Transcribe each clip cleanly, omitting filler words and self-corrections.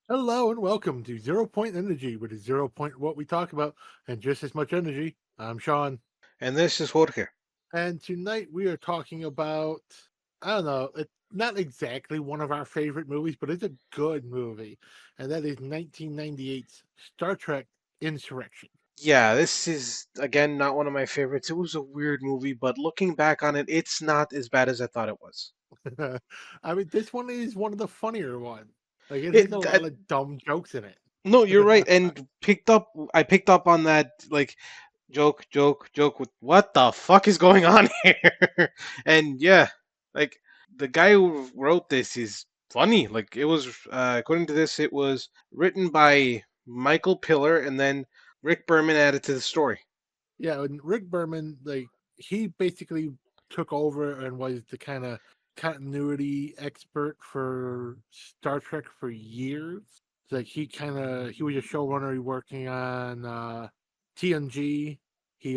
Hello and welcome to Zero Point Energy, with a zero point what we talk about and just as much energy. I'm Sean, And this is Jorge. and tonight we are talking about I don't know, it's not exactly one of our favorite movies, but it's a good movie, and that is 1998's Star Trek Insurrection. Yeah, this is again not one of my favorites. It was a weird movie, but looking back on it, it's not as bad as I thought it was. I mean, this one is one of the funnier ones. Like it has a It lot of dumb jokes in it. no, you're right, and I picked up on that like joke with what the fuck is going on here? And yeah, like the guy who wrote this is funny. Like it was according to this, it was written by Michael Piller and then Rick Berman added to the story. Yeah, and Rick Berman, like he basically took over and was the kind of continuity expert for Star Trek for years. Like he was a showrunner working on TNG. He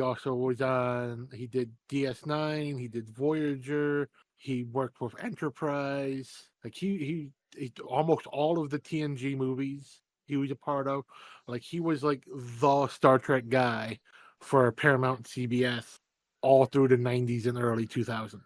did DS9, he did Voyager, he worked with Enterprise. Like he almost all of the TNG movies he was a part of. Like he was like the Star Trek guy for Paramount CBS all through the 90s and early 2000s.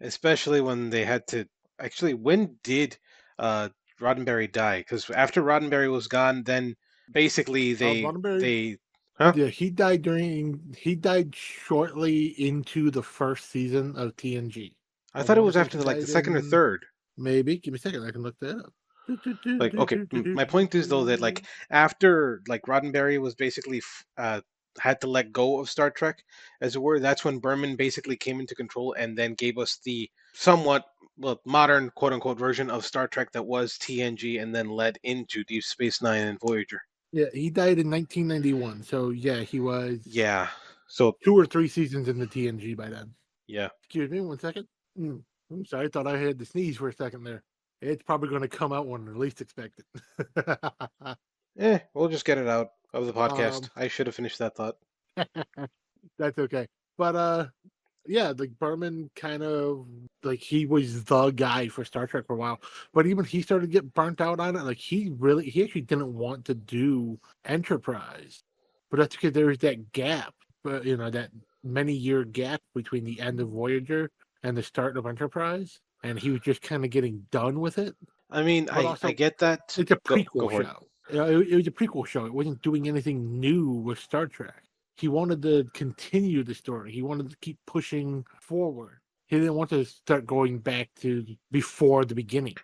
Especially when they had to actually when did uh Roddenberry die? Because after Roddenberry was gone, then basically Roddenberry, they huh? yeah, he died shortly into the first season of TNG. I I thought it want to was say after he like the died second or in third. maybe. Give me a second, I can look that up. Like okay, my point is though that like after like Roddenberry was basically had to let go of Star Trek, as it were. That's when Berman basically came into control and then gave us the somewhat well modern quote unquote version of Star Trek that was TNG, and then led into Deep Space Nine and Voyager. Yeah, he died in 1991. So yeah, he was Yeah. So two or three seasons in the TNG by then. yeah. Excuse me, one second. Mm, I'm sorry, I thought I had to sneeze for a second there. It's probably going to come out when I least expect it. We'll just get it out of the podcast. um, I should have finished that thought. that's okay. But yeah, like Berman kind of like he was the guy for Star Trek for a while. But even he started to get burnt out on it. Like he actually didn't want to do Enterprise. But that's because there was that gap, but that many year gap between the end of Voyager and the start of Enterprise. And he was just kind of getting done with it. I mean, But I also, get that. it's a Go prequel for it. show. It was a prequel show. It wasn't doing anything new with Star Trek. He wanted to continue the story. He wanted to keep pushing forward. He didn't want to start going back to before the beginning.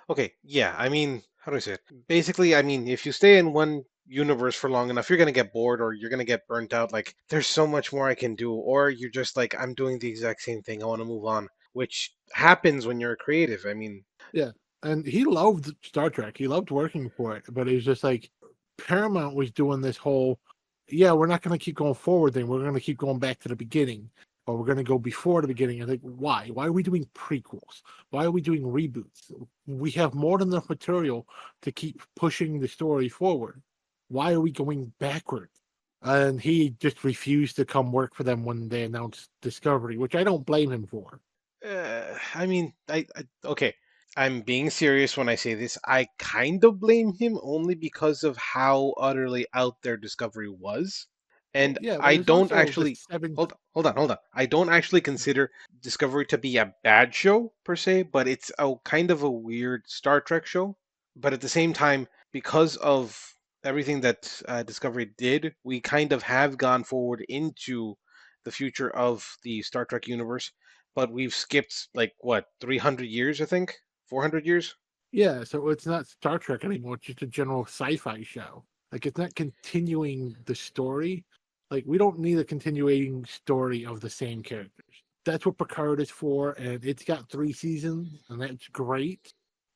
Okay, yeah. I mean, how do I say it? Basically, I mean, if you stay in one universe for long enough, you're gonna get bored or you're gonna get burnt out. Like, there's so much more I can do, or you're just like, I'm doing the exact same thing. I want to move on, which happens when you're creative. I mean, Yeah. And he loved Star Trek. He loved working for it. But it was just like Paramount was doing this whole, yeah, we're not going to keep going forward thing. We're going to keep going back to the beginning, or we're going to go before the beginning. I think, why? Why are we doing prequels? Why are we doing reboots? We have more than enough material to keep pushing the story forward. Why are we going backwards? And he just refused to come work for them when they announced Discovery, which I don't blame him for. I mean, okay. I'm being serious when I say this. I kind of blame him only because of how utterly out there Discovery was. Well, And yeah, but I it's don't also the actually seven. hold on. I don't actually consider Discovery to be a bad show per se, but it's a kind of a weird Star Trek show. But at the same time, because of everything that Discovery did, we kind of have gone forward into the future of the Star Trek universe, but we've skipped like what 300 years, I think, 400 years. Yeah, so it's not Star Trek anymore. It's just a general sci-fi show. Like it's not continuing the story. Like we don't need a continuing story of the same characters. That's what Picard is for, and it's got 3 seasons, and that's great.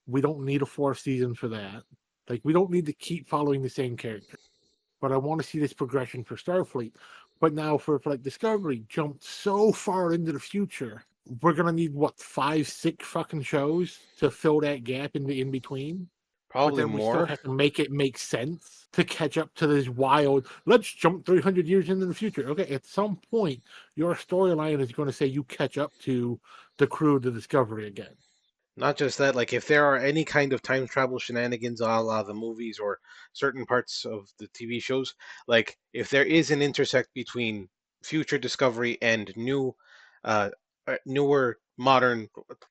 We don't need a fourth season for that. Like we don't need to keep following the same character. But I want to see this progression for Starfleet. But now for like Discovery, jumped so far into the future, we're gonna need what 5, 6 fucking shows to fill that gap in the in between. But Probably then we still more. have to make it make sense to catch up to this wild. Let's jump 300 years into the future. Okay, at some point, your storyline is going to say you catch up to the crew of the Discovery again. Not just that, like if there are any kind of time travel shenanigans a la the movies or certain parts of the TV shows, like if there is an intersect between future Discovery and uh, newer, modern,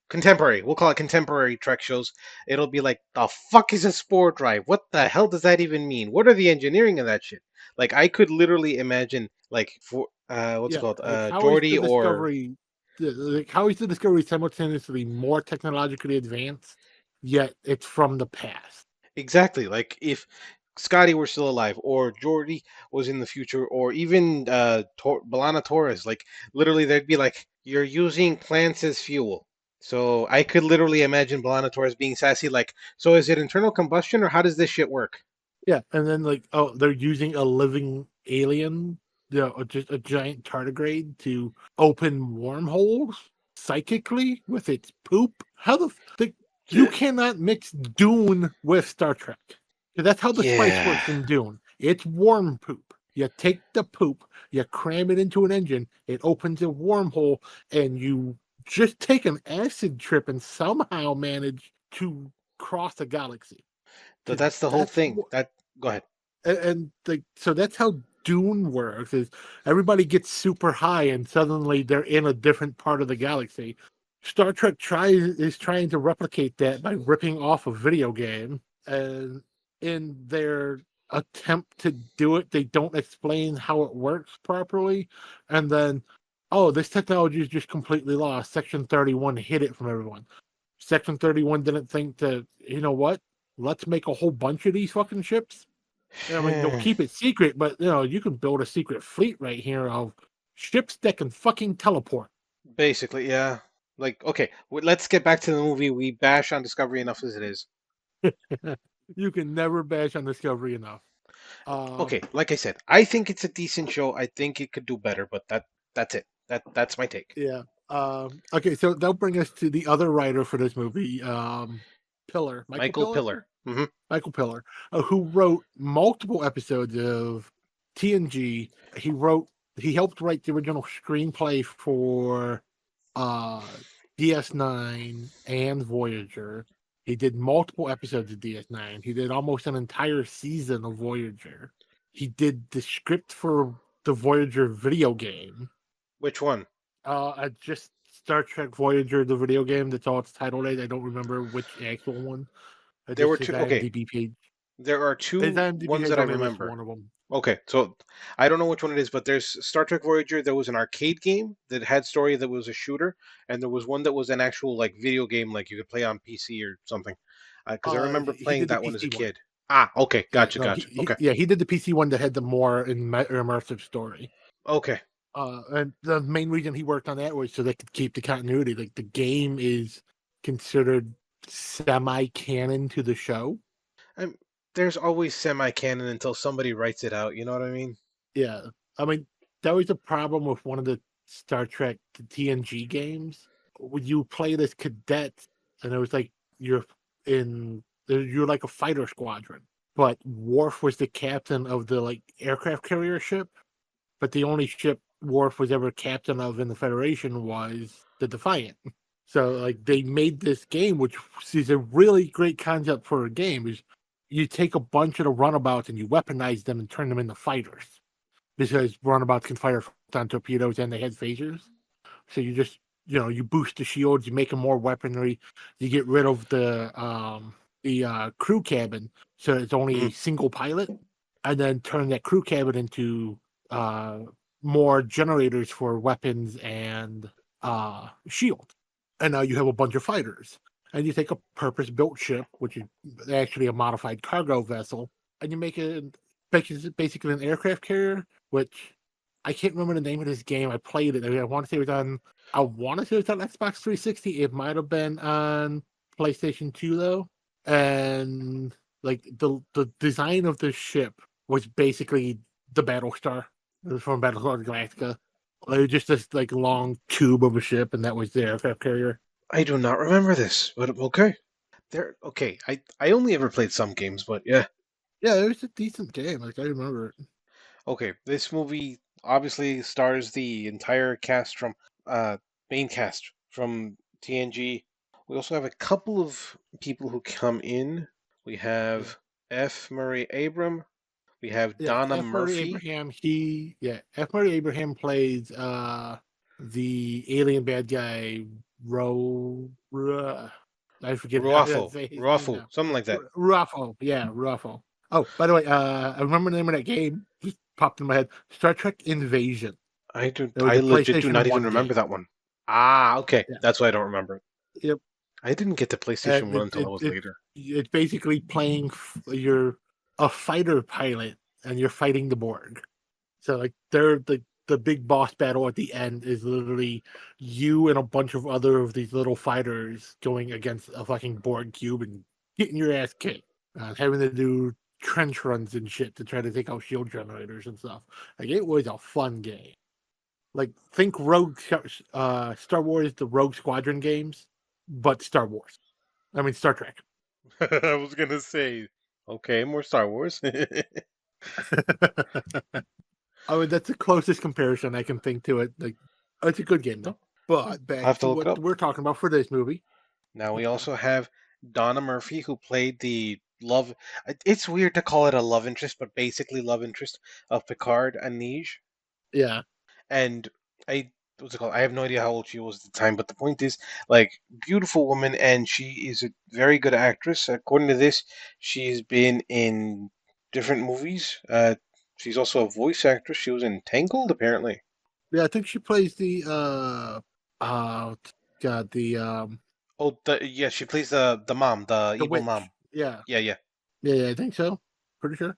contemporary, we'll call it contemporary Trek shows, it'll be like, the fuck is a spore drive? What the hell does that even mean? What are the engineering of that shit? Like I could literally imagine, like for what's it Yeah, called, like how is Geordi the or Discovery, like how is the Discovery simultaneously more technologically advanced, yet it's from the past? exactly. Like if Scotty were still alive, or Jordy was in the future, or even Balana Torres, like literally, they'd be like, "You're using plants as fuel." So I could literally imagine Balana Torres being sassy, like, "So is it internal combustion, or how does this shit work?" Yeah, and then like, oh, they're using a living alien, just a giant tardigrade to open wormholes psychically with its poop. How the you cannot mix Dune with Star Trek. 'Cause that's how the spice Yeah, works in Dune. It's worm poop. You take the poop, you cram it into an engine, it opens a wormhole, and you just take an acid trip and somehow manage to cross a galaxy. but 'Cause that's the whole that's thing. That Go ahead. and like so that's how Dune works. Is everybody gets super high and suddenly they're in a different part of the galaxy. Star Trek trying to replicate that by ripping off a video game, and in their attempt to do it, they don't explain how it works properly, and then, oh, this technology is just completely lost. Section 31 hid it from everyone. Section 31 didn't think to, you know what? Let's make a whole bunch of these fucking ships. I mean, they'll keep it secret, but you can build a secret fleet right here of ships that can fucking teleport. Basically, yeah. Like, okay, let's get back to the movie. We bash on Discovery enough as it is. You can never bash on Discovery enough. Okay, Um, like I said, I think it's a decent show. I think it could do better, but that's it. That's my take. yeah. Okay, so that'll bring us to the other writer for this movie, Pillar, Michael Michael Pillar, Pillar. Hmm. Michael Pillar, who wrote multiple episodes of TNG. He helped write the original screenplay for uh DS9 and Voyager. He did multiple episodes of DS9. He did almost an entire season of Voyager. He did the script for the Voyager video game. Which one? I just Star Trek Voyager, the video game. That's all it's titled as. I don't remember which actual one. I There were just his two. Okay, IMDb page. there are His two IMDb ones page that I only lists remember. one of them. Okay, so I don't know which one it is, but there's Star Trek Voyager. There was an arcade game that had story that was a shooter, and there was one that was an actual like video game, like you could play on PC or something. Because I remember He playing did the that one as a PC one. kid. Ah, okay, Yeah, gotcha, no, gotcha. Okay, he did the PC one that had the more immersive story. okay. And the main reason he worked on that was so they could keep the continuity. Like the game is considered semi-canon to the show. I'm, there's always semi-canon until somebody writes it out. You know what I mean? Yeah, I mean that was the problem with one of the Star Trek TNG games. When you play this cadet, and it was like you're you're like a fighter squadron, but Worf was the captain of the like aircraft carrier ship, but the only ship Worf was ever captain of in the Federation was the Defiant. So like they made this game, which is a really great concept for a game, is you take a bunch of the runabouts and you weaponize them and turn them into fighters because runabouts can fire on torpedoes and they had phasers. So you just you boost the shields, you make them more weaponry, you get rid of the crew cabin, so it's only Mhm. a single pilot, and then turn that crew cabin into uh, more generators for weapons and shield. And now you have a bunch of fighters. And you take a purpose-built ship, which is actually a modified cargo vessel, and you make it basically an aircraft carrier, which I can't remember the name of this game. I played it. I want to say it was on. I want to say it was on Xbox 360. It might have been on PlayStation 2 though. And like the design of the ship was basically the Battlestar. It was from Battlestar Galactica. It was just this like long tube of a ship, and that was the aircraft carrier. I do not remember this, but okay. There. Okay. I only ever played some games, but yeah. Yeah, it was a decent game. Like I remember it. Okay. This movie obviously stars the entire cast from uh main cast from TNG. We also have a couple of people who come in. We Yeah. have F. Murray Abram. We have Yeah, Donna F. Murray Murphy. Abraham. F. Murray Abraham plays the alien bad guy I forget how to say his name Ruffo, now. something like that. Ruffo. Yeah, Ruffo. Oh, by the way, I remember the name of that game. Just popped in my head. Star Trek Invasion. It was I a legit do not PlayStation even 1 remember game. that one. Ah, okay. Yeah. That's why I don't remember. Yep. I didn't get the PlayStation And 1 until it was later. it's basically playing you're a fighter pilot and you're fighting the Borg. So like they're the big boss battle at the end is literally you and a bunch of other of these little fighters going against a fucking Borg cube and getting your ass kicked, having to do trench runs and shit to try to take out shield generators and stuff. Like it was a fun game. Like think Star Wars, the Rogue Squadron games, but Star Wars. I mean Star Trek. I was gonna say, okay, more Star Wars. I mean, that's the closest comparison I can think to it. Like, it's a good game though. No, But I'll back have to to look it what up. we're talking about for this movie. Now we also have Donna Murphy, who played the love. It's weird to call it a love interest, but basically love interest of Picard and Nige. Yeah, And I what's it called? I have no idea how old she was at the time, but the point is, like, beautiful woman, and she is a very good actress. According to this, she's been in different movies. She's also a voice actress. She was in Tangled, apparently. yeah. I think she plays uh, God, Oh, yeah, she plays the mom, the the evil witch. mom. Yeah, Yeah, yeah. yeah. I think so. Pretty sure.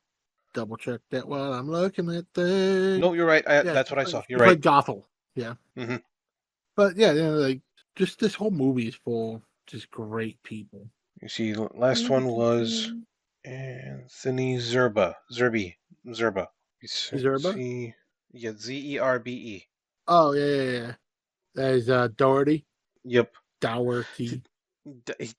Double check that while I'm looking at things. No, you're right. Yeah, That's what I saw. she You're right. played Gothel. Yeah, hmm but yeah, like just this whole movie is full of just great people. You see, last one was Anthony Zerba. Zerba. See, yeah, Zerbe. Oh yeah. That is Doherty. Yep. Dougherty.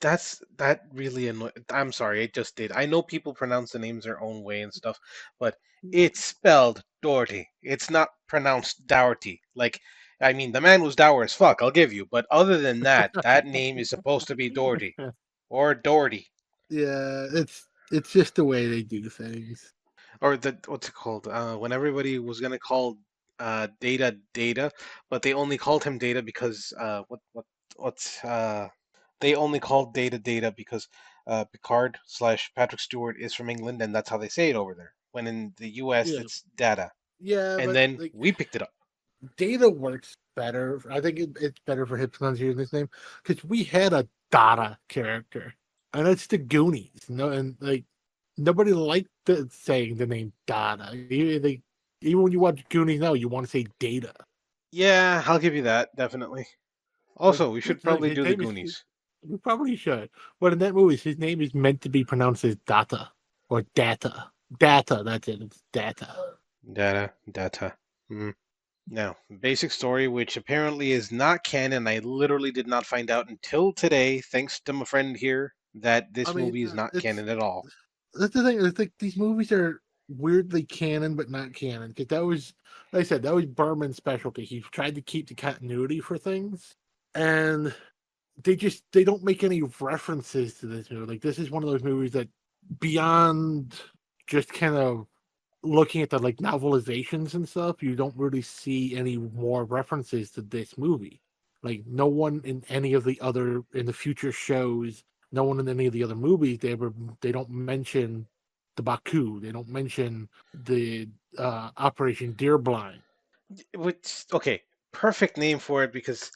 That really annoy. I'm sorry, I just did. I know people pronounce the names their own way and stuff, but it's spelled Doherty. It's not pronounced Dougherty. Like, I mean, the man was dour as fuck. I'll give you, but other than that, that name is supposed to be Doherty or Doherty Yeah, it's just the way they do things. or the what's it called? When everybody was gonna call Data, but they only called him Data because what's they only called Data because Picard slash Patrick Stewart is from England, and that's how they say it over there. When in the U.S. Yeah, it's Data, yeah, and but then like we picked it up. Data works better. I think it's better for hip pronunciation this name because we had a Dada character, and it's the Goonies. No, and like nobody liked saying the name Dada. Even when you watch Goonies now, you want to say Data. Yeah, I'll give you that definitely. Like Also, we should probably his do the name is. Goonies. We probably should. But in that movie, his name is meant to be pronounced as Data or Data. Data. That's it. It's Data. Data. Hmm. Now, basic story, which apparently is not canon. I literally did not find out until today, thanks to my friend here, that I this mean, movie is not it's canon at all. that's the thing. I think these movies are weirdly canon, but not canon. Because that was, like I said, that was Berman's specialty. He tried to keep the continuity for things, and they don't make any references to this movie. Like this is one of those movies that beyond just kind of looking at the like novelizations and stuff, you don't really see any more references to this movie. Like no one in any of the other in the future shows, no one in any of the other movies, they don't mention the Baku. They don't mention the Operation Deerblind. Which, okay, perfect name for it because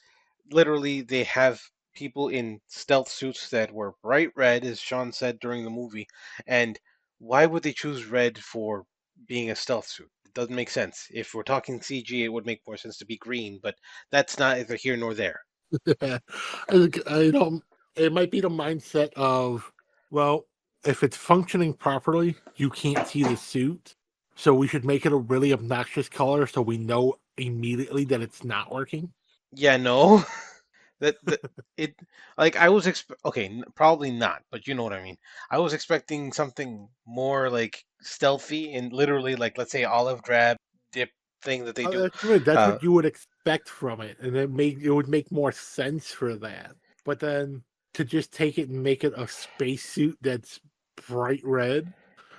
literally they have people in stealth suits that were bright red, as Sean said during the movie. And why would they choose red for being a stealth suit? It doesn't make sense. If we're talking CG, it would make more sense to be green, but that's neither here nor there. I don't. It might be the mindset of, well, if it's functioning properly, you can't see the suit, so we should make it a really obnoxious color so we know immediately that it's not working. Yeah, no. That it like I was okay, probably not, but you know what I mean. I was expecting something more like stealthy and literally like let's say olive drab dip thing that they do. That's weird. That's Uh, what you would expect from it, and it would make more sense for that. But then to just take it and make it a spacesuit that's bright red,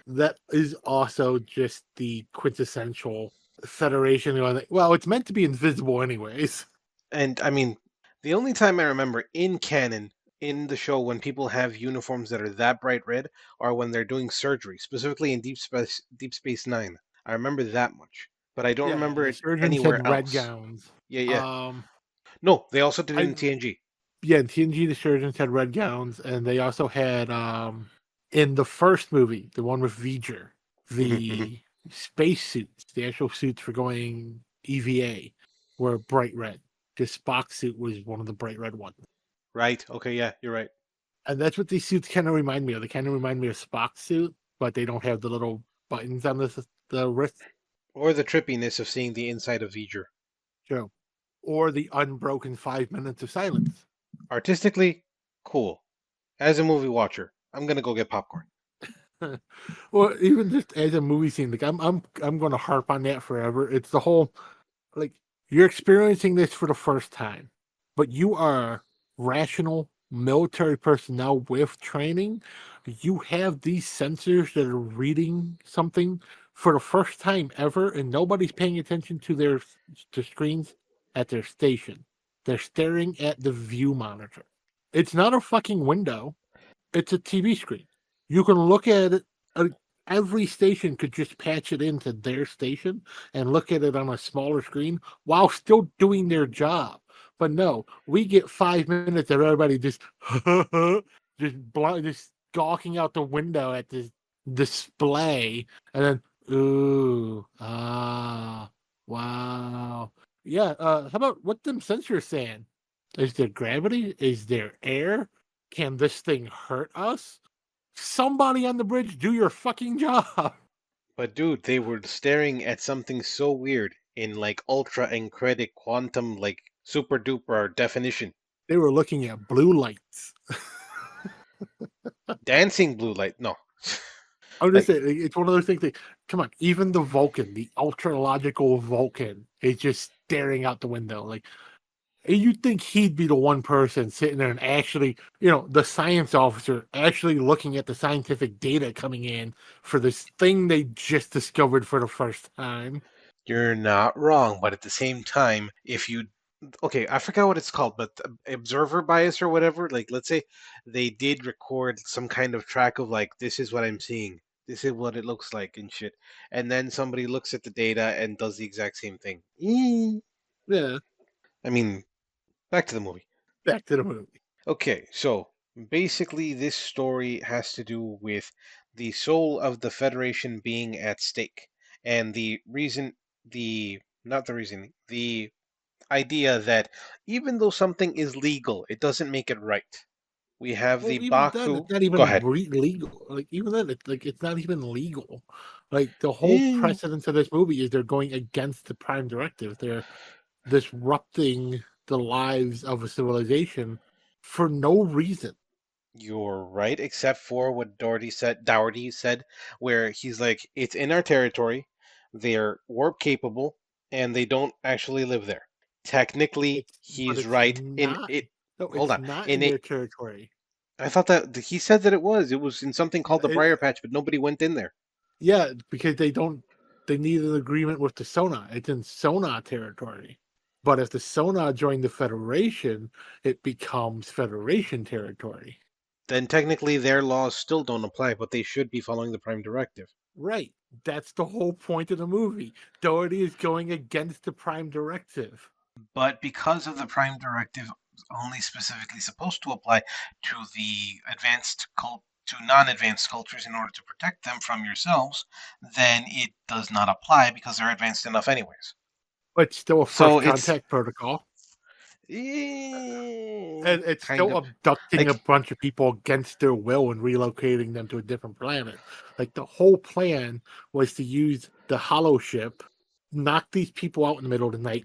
that is also just the quintessential Federation going, like, well, it's meant to be invisible anyways. And I mean, the only time I remember in canon in the show when people have uniforms that are that bright red are when they're doing surgery, specifically in Deep Space Nine. I remember that much, but I don't Yeah, remember the it surgeons had anywhere red else. gowns. Yeah, yeah. Um, No, they also did it I in TNG. Yeah, in TNG the surgeons had red gowns, and they also had in the first movie, the one with V'ger, Mhm, mhm. the space suits, the actual suits for going EVA were bright red. The Spock suit was one of the bright red ones. Right. Okay. Yeah, you're right. And that's what these suits kind of remind me of. They kind of remind me of Spock's suit, but they don't have the little buttons on the wrist. Or the trippiness of seeing the inside of V'ger. So, or the unbroken 5 minutes of silence. Artistically, cool. As a movie watcher, I'm gonna go get popcorn. Well, even just as a movie scene, like I'm going to harp on that forever. It's the whole, like, you're experiencing this for the first time, but you are rational military personnel with training. You have these sensors that are reading something for the first time ever, and nobody's paying attention to their to screens at their station. They're staring at the view monitor. It's not a fucking window. It's a TV screen. You can look at it. uh, Every station could just patch it into their station and look at it on a smaller screen while still doing their job. But no, we get 5 minutes of everybody just just gawking out the window at this display, and then ooh, wow, yeah. How about what them sensors saying? Is there gravity? Is there air? Can this thing hurt us? Somebody on the bridge, do your fucking job. But dude, they were staring at something so weird in like ultra encrypted quantum like super duper definition. They were looking at blue lights. Dancing blue light. No. I'm just Like saying, it's one of those things that, come on, even the Vulcan, the ultra logical Vulcan, is just staring out the window. Like, you'd think he'd be the one person sitting there and actually, the science officer actually looking at the scientific data coming in for this thing they just discovered for the first time. you're not wrong, but at the same time, if you okay, I forgot what it's called, but observer bias or whatever, like let's say they did record some kind of track of like this is what I'm seeing. This is what it looks like and shit. And then somebody looks at the data and does the exact same thing. Yeah, I mean, back to the movie. back to the movie. Okay, so basically, this story has to do with the soul of the Federation being at stake, and not the reason, the idea that even though something is legal, it doesn't make it right. We have Well, the even then, Baku. it's not Go even ahead. legal. Like, even then, it's not even legal. Like, the whole Eh, precedence of this movie is they're going against the Prime Directive. They're disrupting the lives of a civilization for no reason. You're right, except for what Dougherty said, where he's like, it's in our territory, they're warp capable, and they don't actually live there. Technically, But he's it's right. In not. it, No, hold it's on. not In in their it, territory. I thought that he said that it was. It was in something called the It, Briar Patch, but nobody went in there. yeah, because they don't. They need an agreement with the Sona. It's in Sona territory. But if the Sona join the Federation, it becomes Federation territory. Then technically their laws still don't apply, but they should be following the Prime Directive. Right. That's the whole point of the movie. Doherty is going against the Prime Directive. But because of the Prime Directive only specifically supposed to apply to the to non-advanced cultures in order to protect them from yourselves, then it does not apply because they're advanced enough anyways. But it's still a So first it's contact protocol. And it's kind still of abducting a like bunch of people against their will and relocating them to a different planet. Like, the whole plan was to use the hollow ship, knock these people out in the middle of the night,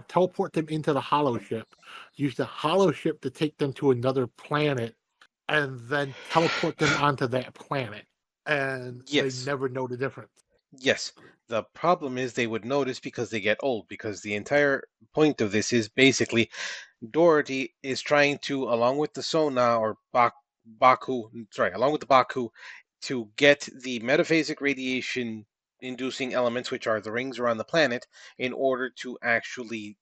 teleport them into the hollow ship, use the hollow ship to take them to another planet, and then teleport them onto that planet. And they yes. never know the difference. Yes. The problem is they would notice because they get old, because the entire point of this is basically Dorothy is trying to, along with the Sona or along with the Baku, to get the metaphasic radiation inducing elements, which are the rings around the planet, in order to actually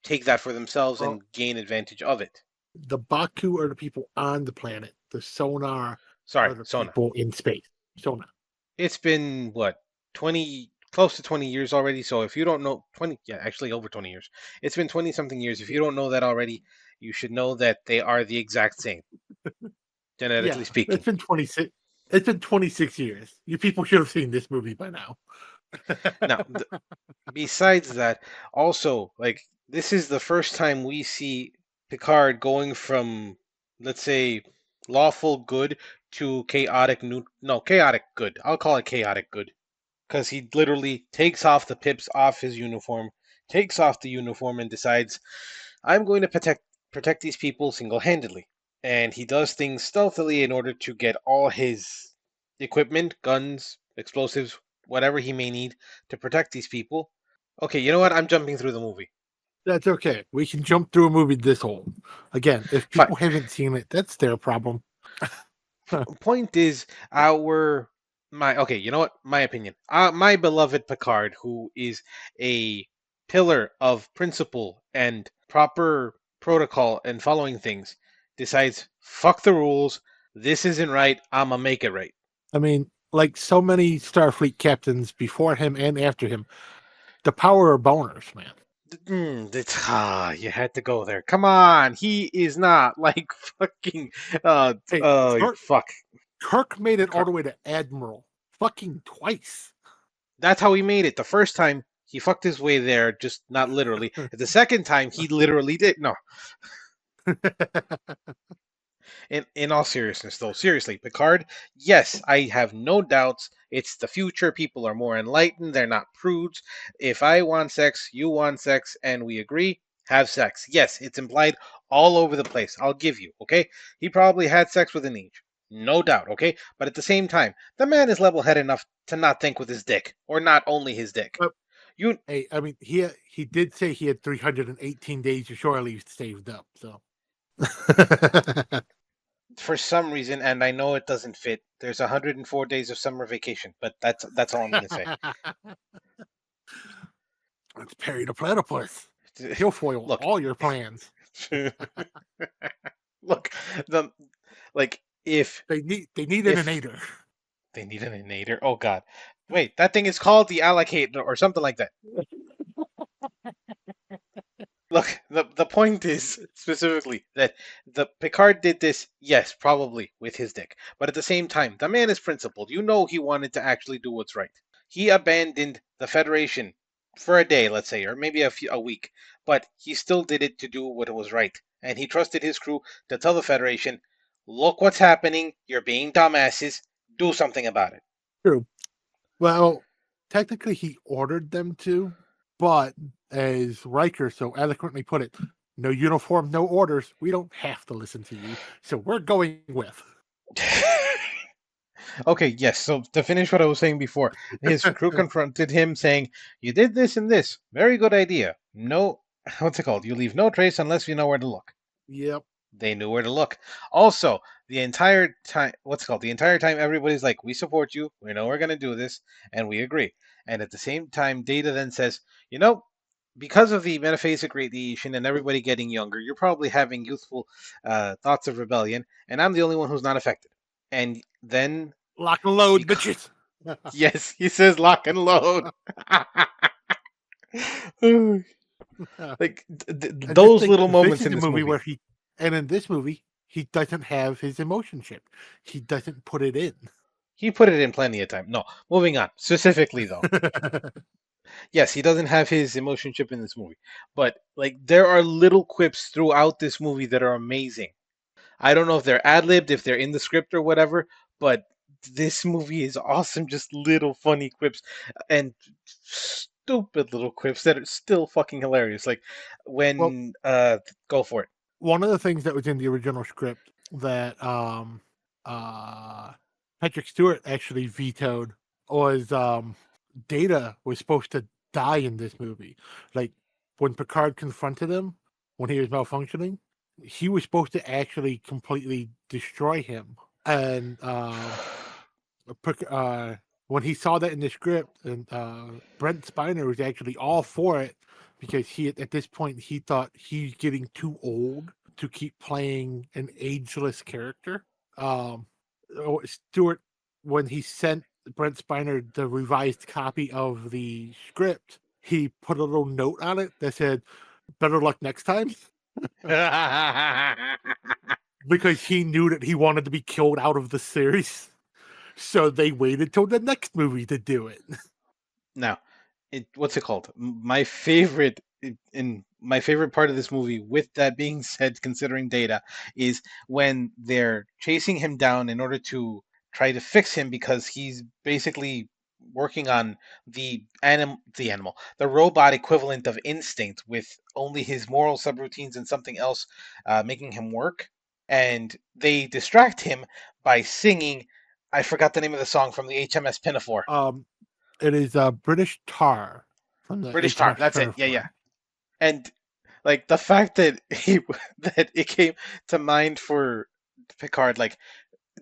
take that for themselves Well, and gain advantage of it. the Baku are the people on the planet. The sonar Sorry, are the Sona. people in space. Sonar. It's been what, 20, close to 20 years already. So if you don't know 20, yeah, actually over 20 years. It's been 20 something years. If you don't know that already, you should know that they are the exact same, genetically Yeah, speaking. it's been 26. It's been 26 years. You people should have seen this movie by now. Now, besides that, also, like, this is the first time we see Picard going from, let's say, lawful good to chaotic no, chaotic good. I'll call it chaotic good, because he literally takes off the pips off his uniform, takes off the uniform, and decides, I'm going to protect these people single-handedly. And he does things stealthily in order to get all his equipment, guns, explosives, whatever he may need to protect these people. Okay, you know what? I'm jumping through the movie. That's okay. We can jump through a movie this old. Again, if Fine. people haven't seen it, that's their problem. Point is, my okay. You know what? My opinion. My beloved Picard, who is a pillar of principle and proper protocol and following things, decides fuck the rules. This isn't right. I'ma make it right. I mean, like so many Starfleet captains before him and after him, the power of boners, man. You had to go there. Come on, he is not like fucking. Hey, Fuck. Kirk made it all the way to Admiral fucking twice. That's how he made it. The first time he fucked his way there, just not literally. The second time he literally did. No, in all seriousness, though, seriously, Picard. Yes, I have no doubts. It's the future. People are more enlightened. They're not prudes. If I want sex, you want sex, and we agree, have sex. Yes, it's implied all over the place. I'll give you. Okay, he probably had sex with an age. No doubt, okay? But at the same time, the man is level headed enough to not think with his dick, or not only his dick. But, You hey, I mean, he did say he had 318 days of shore leave saved up. So for some reason, and I know it doesn't fit. There's 104 days of summer vacation, but that's all I'm gonna say. It's Perry the Platypus. He'll foil Look, all your plans. look, the like if They need an if innator. they need an innator. Oh God, wait, that thing is called the allocator or something like that. Look, the point is specifically that the Picard did this, yes, probably with his dick, but at the same time, the man is principled. You know, he wanted to actually do what's right. He abandoned the Federation for a day, let's say, or maybe a week, but he still did it to do what was right, and he trusted his crew to tell the Federation, "Look what's happening. You're being dumbasses. Do something about it." True. Well, technically, he ordered them to, but as Riker so eloquently put it, no uniform, no orders. We don't have to listen to you. So we're going with. Okay, yes. So to finish what I was saying before, his crew confronted him saying, "You did this and this. Very good idea. No, what's it called? You leave no trace unless you know where to look." Yep. They knew where to look. Also, the entire time, what's it called? The entire time, everybody's like, "We support you. We know we're going to do this, and we agree." And at the same time, Data then says, "You know, because of the metaphasic radiation and everybody getting younger, you're probably having youthful thoughts of rebellion, and I'm the only one who's not affected." And then Lock and load, because bitches. yes, he says lock and load. Like And just those think, little this moments is in a this movie movie. where in this movie, he doesn't have his emotion chip. He doesn't put it in. He put it in plenty of time. No, moving on. Specifically though. Yes, he doesn't have his emotion chip in this movie. But like there are little quips throughout this movie that are amazing. I don't know if they're ad-libbed, if they're in the script or whatever, but this movie is awesome. Just little funny quips and stupid little quips that are still fucking hilarious. Like Well, when go for it. one of the things that was in the original script that uh Patrick Stewart actually vetoed was Data was supposed to die in this movie. Like when Picard confronted him when he was malfunctioning, he was supposed to actually completely destroy him. And when he saw that in the script, and Brent Spiner was actually all for it because he at this point he thought he's getting too old to keep playing an ageless character. Um, Stewart, when he sent Brent Spiner the revised copy of the script, he put a little note on it that said, "Better luck next time," because he knew that he wanted to be killed out of the series. So they waited till the next movie to do it. Now, what's it called? My favorite in my favorite part of this movie, with that being said, considering Data, is when they're chasing him down in order to try to fix him because he's basically working on the robot equivalent of instinct with only his moral subroutines and something else making him work. And they distract him by singing, I forgot the name of the song from the HMS Pinafore. It is British Tar from the British Tar. HMS That's it. Yeah, Pinafore. yeah. And like the fact that that it came to mind for Picard, like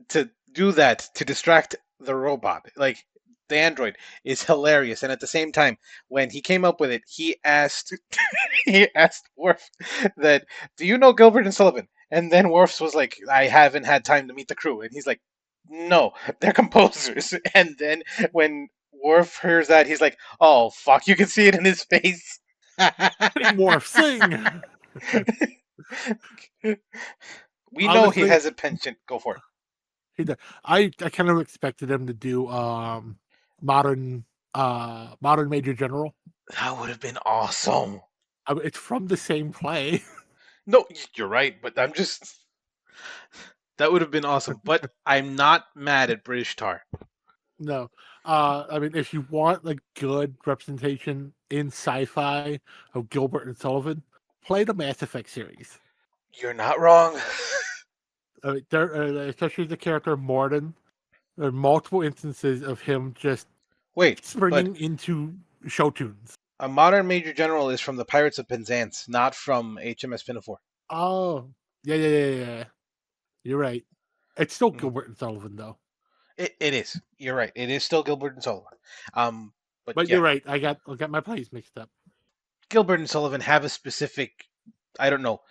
to do that to distract the robot, like the android, is hilarious. And at the same time, when he came up with it, he asked he asked Worf that, "Do you know Gilbert and Sullivan?" And then Worf was like, "I haven't had time to meet the crew," and he's like, "No, they're composers." And then when Worf hears that, he's like, "Oh fuck!" You can see it in his face. Sing, Worf, sing. We know he Honestly, has a penchant. Go for it. I kind of expected him to do modern modern Major General. That would have been awesome. It's from the same play. No, you're right, but I'm just. That would have been awesome. But I'm not mad at British Tar. No, I mean, if you want like good representation in sci-fi of Gilbert and Sullivan, play the Mass Effect series. You're not wrong. I mean, especially the character Morden. There are multiple instances of him just Wait, but springing into show tunes. a modern Major General is from the Pirates of Penzance, not from HMS Pinafore. Oh, yeah. You're right. It's still Mhm. Gilbert and Sullivan, though. It is. You're right. It is still Gilbert and Sullivan. But But yeah, you're right. I got my plays mixed up. Gilbert and Sullivan have a specific, I don't know,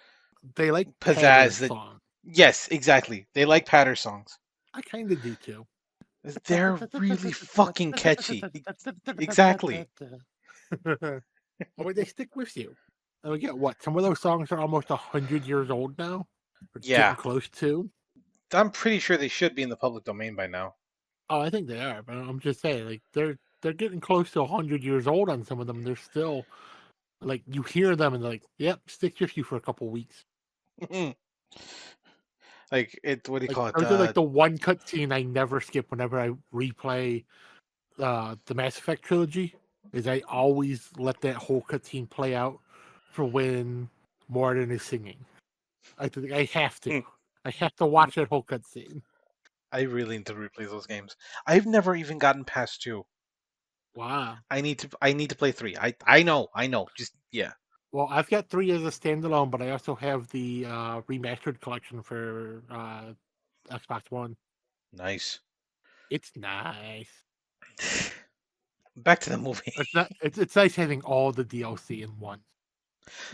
They like Patter's pizzazz that. song. Yes, exactly. They like patter songs. I kind of do too. They're really fucking catchy. Exactly. Oh, wait, they stick with you. And we get what? Some of those songs are almost 100 years old now. Or getting Yeah, close to. I'm pretty sure they should be in the public domain by now. Oh, I think they are, but I'm just saying, like they're getting close to 100 years old on some of them. They're still like you hear them and they're like, yep, stick with you for a couple weeks. Like it. What do you Like call it? those are like the one cutscene I never skip whenever I replay the Mass Effect trilogy. Is I always let that whole cutscene play out for when Morden is singing. I think I have to. I have to watch that whole cutscene. I really need to replay those games. I've never even gotten past two. Wow. I need to. I need to play three. I know. I know. Just yeah. Well, I've got 3 as a standalone, but I also have the remastered collection for Xbox One. Nice. It's nice. Back to the movie. It's not. It's nice having all the DLC in one.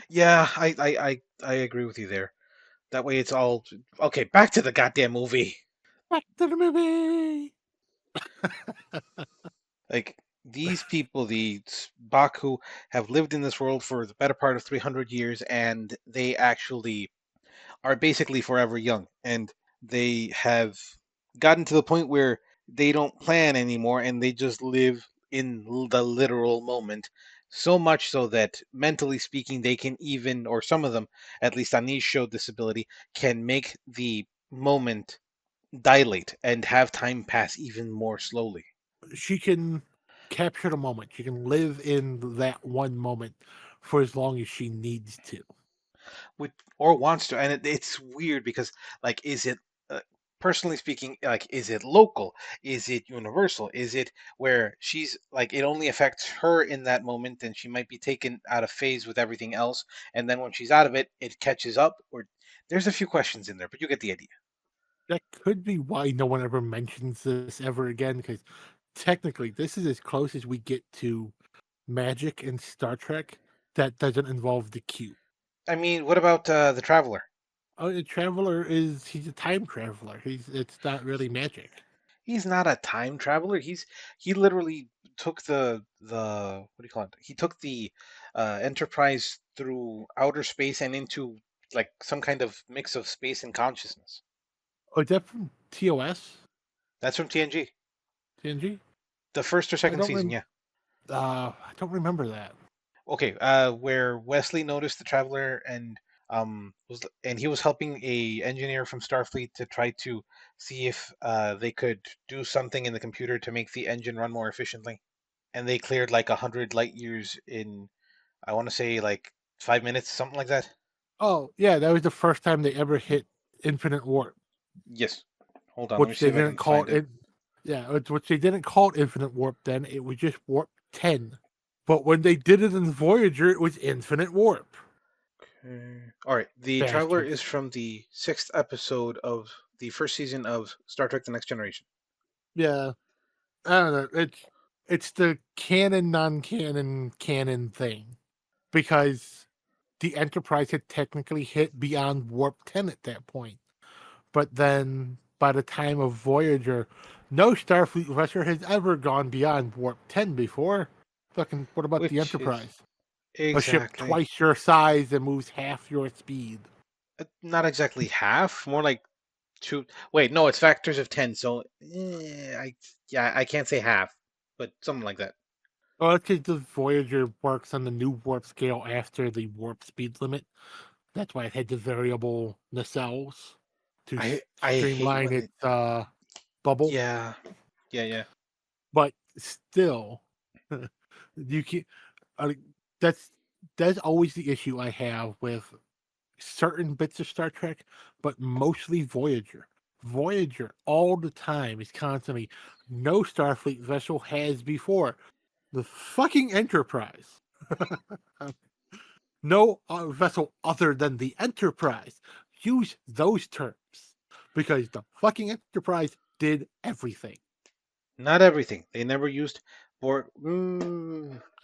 Yeah, I agree with you there. That way it's all okay. Back to the goddamn movie. Back to the movie. Like these people, the Baku, have lived in this world for the better part of 300 years, and they actually are basically forever young. And they have gotten to the point where they don't plan anymore, and they just live in the literal moment. So much so that mentally speaking, they can even, or some of them, at least Anish showed this ability, can make the moment dilate and have time pass even more slowly. She can capture the moment. She can live in that one moment for as long as she needs to. With, or wants to, and it's weird because like is it personally speaking, like, is it local? Is it universal? Is it where she's like it only affects her in that moment, and she might be taken out of phase with everything else, and then when she's out of it, it catches up? Or there's a few questions in there, but you get the idea. That could be why no one ever mentions this ever again, because technically this is as close as we get to magic in Star Trek that doesn't involve the Q. I mean, what about the Traveler? Oh, the Traveler he's a time traveler. It's not really magic. He's not a time traveler. He literally took the what do you call it? He took the Enterprise through outer space and into like some kind of mix of space and consciousness. Oh, is that from TOS? That's from TNG, TNG? the first or I second don't season. Yeah. I don't remember that. Okay. Where Wesley noticed the Traveler and he was helping a engineer from Starfleet to try to see if they could do something in the computer to make the engine run more efficiently, and they cleared like 100 light years in, I want to say, like 5 minutes, something like that. Oh, yeah, that was the first time they ever hit infinite warp, Yes. Hold on, let me which see they if I didn't can call find it. it. Yeah, which they didn't call it infinite warp then. It was just warp 10. But when they did it in Voyager, it was infinite warp. Okay. All right, the Traveler Bastards. is from the 6th episode of the first season of Star Trek: The Next Generation. Yeah, I don't know. It's the canon, non-canon, canon thing because the Enterprise had technically hit beyond warp 10 at that point. But then by the time of Voyager, no Starfleet vessel has ever gone beyond warp 10 before. Fucking, what about the Which is Enterprise? A ship exactly twice your size and moves half your speed. not exactly half, more like two. Wait, no, it's factors of 10. So, I can't say half, but something like that. Well, it's because the Voyager works on the new warp scale after the warp speed limit. That's why it had the variable nacelles to I hate streamline when its it. bubble. Yeah, yeah. But still, you can. Uh, that's that's always the issue I have with certain bits of Star Trek, but mostly Voyager. Voyager all the time is constantly no Starfleet vessel has before the fucking Enterprise. No vessel other than the Enterprise. Use those terms because the fucking Enterprise did everything. Not everything. They never used Borg.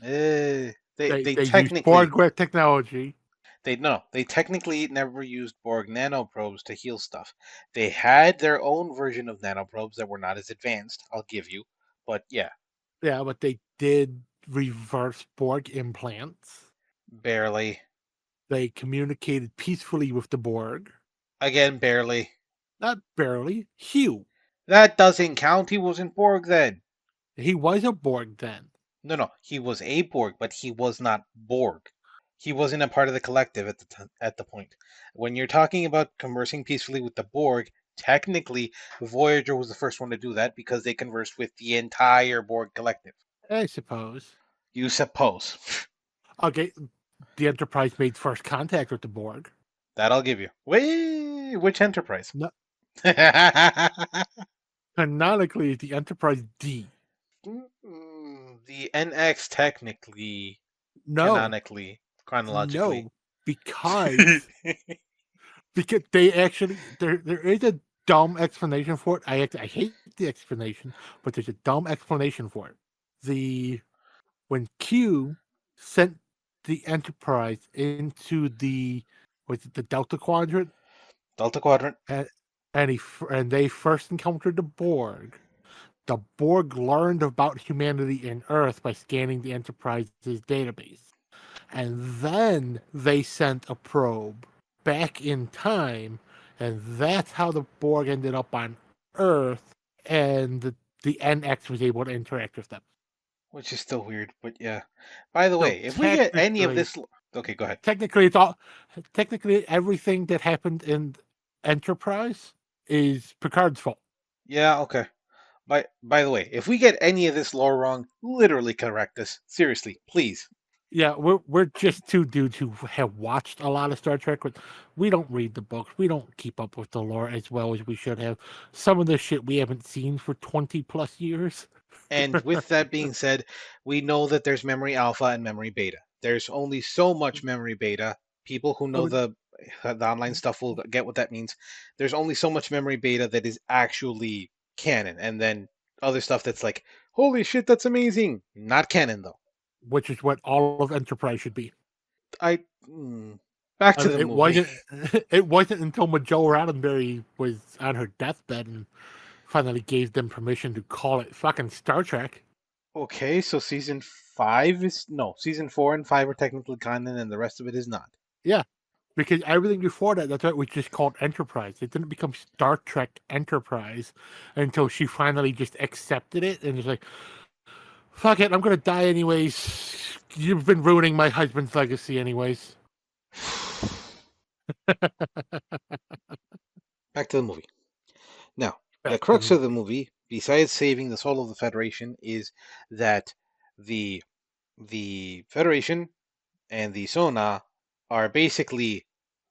They They used Borg technically technology. they no they technically never used Borg nanoprobes to heal stuff. They had their own version of nanoprobes that were not as advanced. I'll give you, but yeah, Yeah, but they did reverse Borg implants. barely. They communicated peacefully with the Borg. Again, barely. Not barely. Hugh. That doesn't count. He wasn't Borg then. He was a Borg then. No, he was a Borg, but he was not Borg. He wasn't a part of the collective at the point. When you're talking about conversing peacefully with the Borg, technically Voyager was the first one to do that because they conversed with the entire Borg collective. I suppose. You suppose. Okay, the Enterprise made first contact with the Borg. That I'll give you. Wait, which Enterprise? No, The canonically, the Enterprise D. NX technically, No, canonically, chronologically. no, because they actually there is a dumb explanation for it. I hate the explanation, but there's a dumb explanation for it. The When Q sent the Enterprise into the Delta Quadrant, Delta Quadrant. and and they first encountered the Borg. The Borg learned about humanity and Earth by scanning the Enterprise's database, and then they sent a probe back in time, and that's how the Borg ended up on Earth, and the NX was able to interact with them. Which is still weird, but yeah. By the So way, if we get any of this, okay, go ahead. technically, it's all technically everything that happened in Enterprise is Picard's fault. Yeah, okay. By the way, if we get any of this lore wrong, literally correct us. Seriously, please. Yeah, we're just two dudes who have watched a lot of Star Trek, but we don't read the books. We don't keep up with the lore as well as we should have. Some of the shit we haven't seen for 20 plus years. And with that being said, we know that there's memory alpha and memory beta. There's only so much memory beta. People who I know mean, the online stuff will get what that means. There's only so much memory beta that is actually canon, and then other stuff that's like, holy shit, that's amazing. Not canon though. which is what all of Enterprise should be. I mm, Back I to mean, the it movie. wasn't. It wasn't until Majel Roddenberry was on her deathbed and finally gave them permission to call it fucking Star Trek. Okay, so season five is no, season four and five are technically canon, and the rest of it is not. Yeah, because everything before that, that's why it was just called Enterprise. It didn't become Star Trek Enterprise until she finally just accepted it and was like, "Fuck it, I'm gonna die anyways. You've been ruining my husband's legacy anyways." Back to the movie. Now, the Back to the crux of the movie. movie, besides saving the soul of the Federation, is that the Federation and the Sona are basically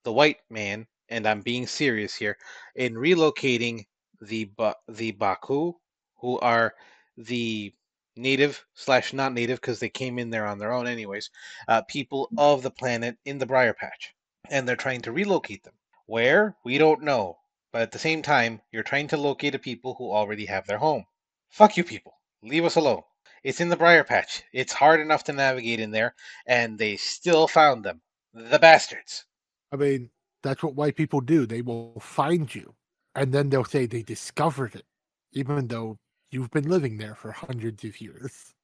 the white man, and I'm being serious here, in relocating the Baku, who are the native slash not native because they came in there on their own anyways, people of the planet in the Briar Patch, and they're trying to relocate them. Where? We don't know. But at the same time, you're trying to locate a people who already have their home. Fuck you people. Leave us alone. It's in the Briar Patch. It's hard enough to navigate in there, and they still found them. The bastards. I mean, that's what white people do. They will find you, and then they'll say they discovered it, even though you've been living there for hundreds of years.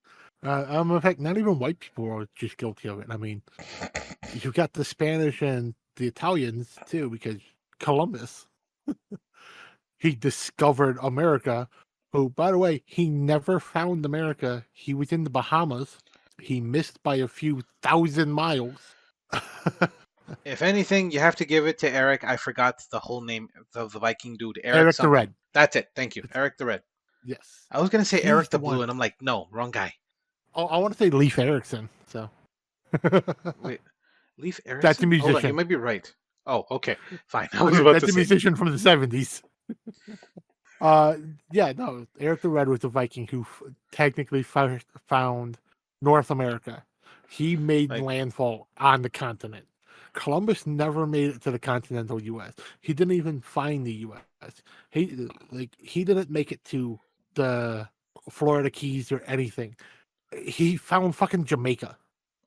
In fact, not even white people are just guilty of it. I mean, you got the Spanish and the Italians too, because Columbus, he discovered America. Who, by the way, he never found America. He was in the Bahamas. He missed by a few thousand miles. If anything, you have to give it to Eric. I forgot the whole name of the Viking dude. Eric Eric the something. Red. That's it. Thank you. Eric the Red. Yes, I was going to say he's Eric the the Blue, one. and I'm like, no, wrong guy. Oh, I want to say Leif Erikson. So Wait, Leif that's a Erikson? Hold on, you musician. might be right. Oh, okay. Fine. I was about That's to a say. musician from the 70s. Uh, yeah, no, Eric the Red was a Viking who technically found North America. He made Like, landfall on the continent. Columbus never made it to the continental U.S. He didn't even find the U.S. He didn't make it to the Florida Keys or anything. He found fucking Jamaica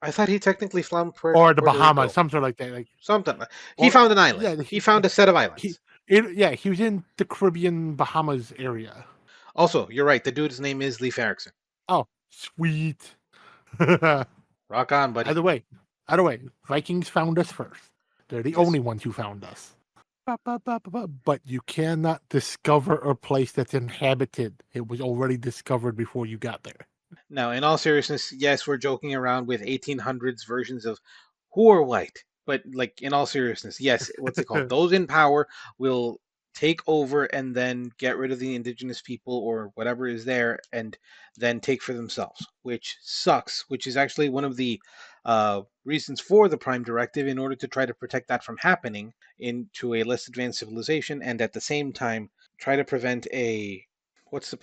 I thought he technically found or the Puerto Bahamas, Rico. something like that. Like, Something. He or found an island. yeah, He found a set of he, islands. yeah, he was in the Caribbean Bahamas area. Also, you're right. The dude's name is Leif Erikson. Oh, sweet. either Rock on, buddy. way, either way, Vikings found us first. They're the Yes. only ones who found us. But you cannot discover a place that's inhabited. It was already discovered before you got there. Now, in all seriousness, yes, we're joking around with 1800s versions of who are white. But, like, in all seriousness, yes, what's it called? Those in power will take over and then get rid of the indigenous people or whatever is there and then take for themselves, which sucks, which is actually one of the reasons for the Prime Directive in order to try to protect that from happening into a less advanced civilization and at the same time try to prevent a what's the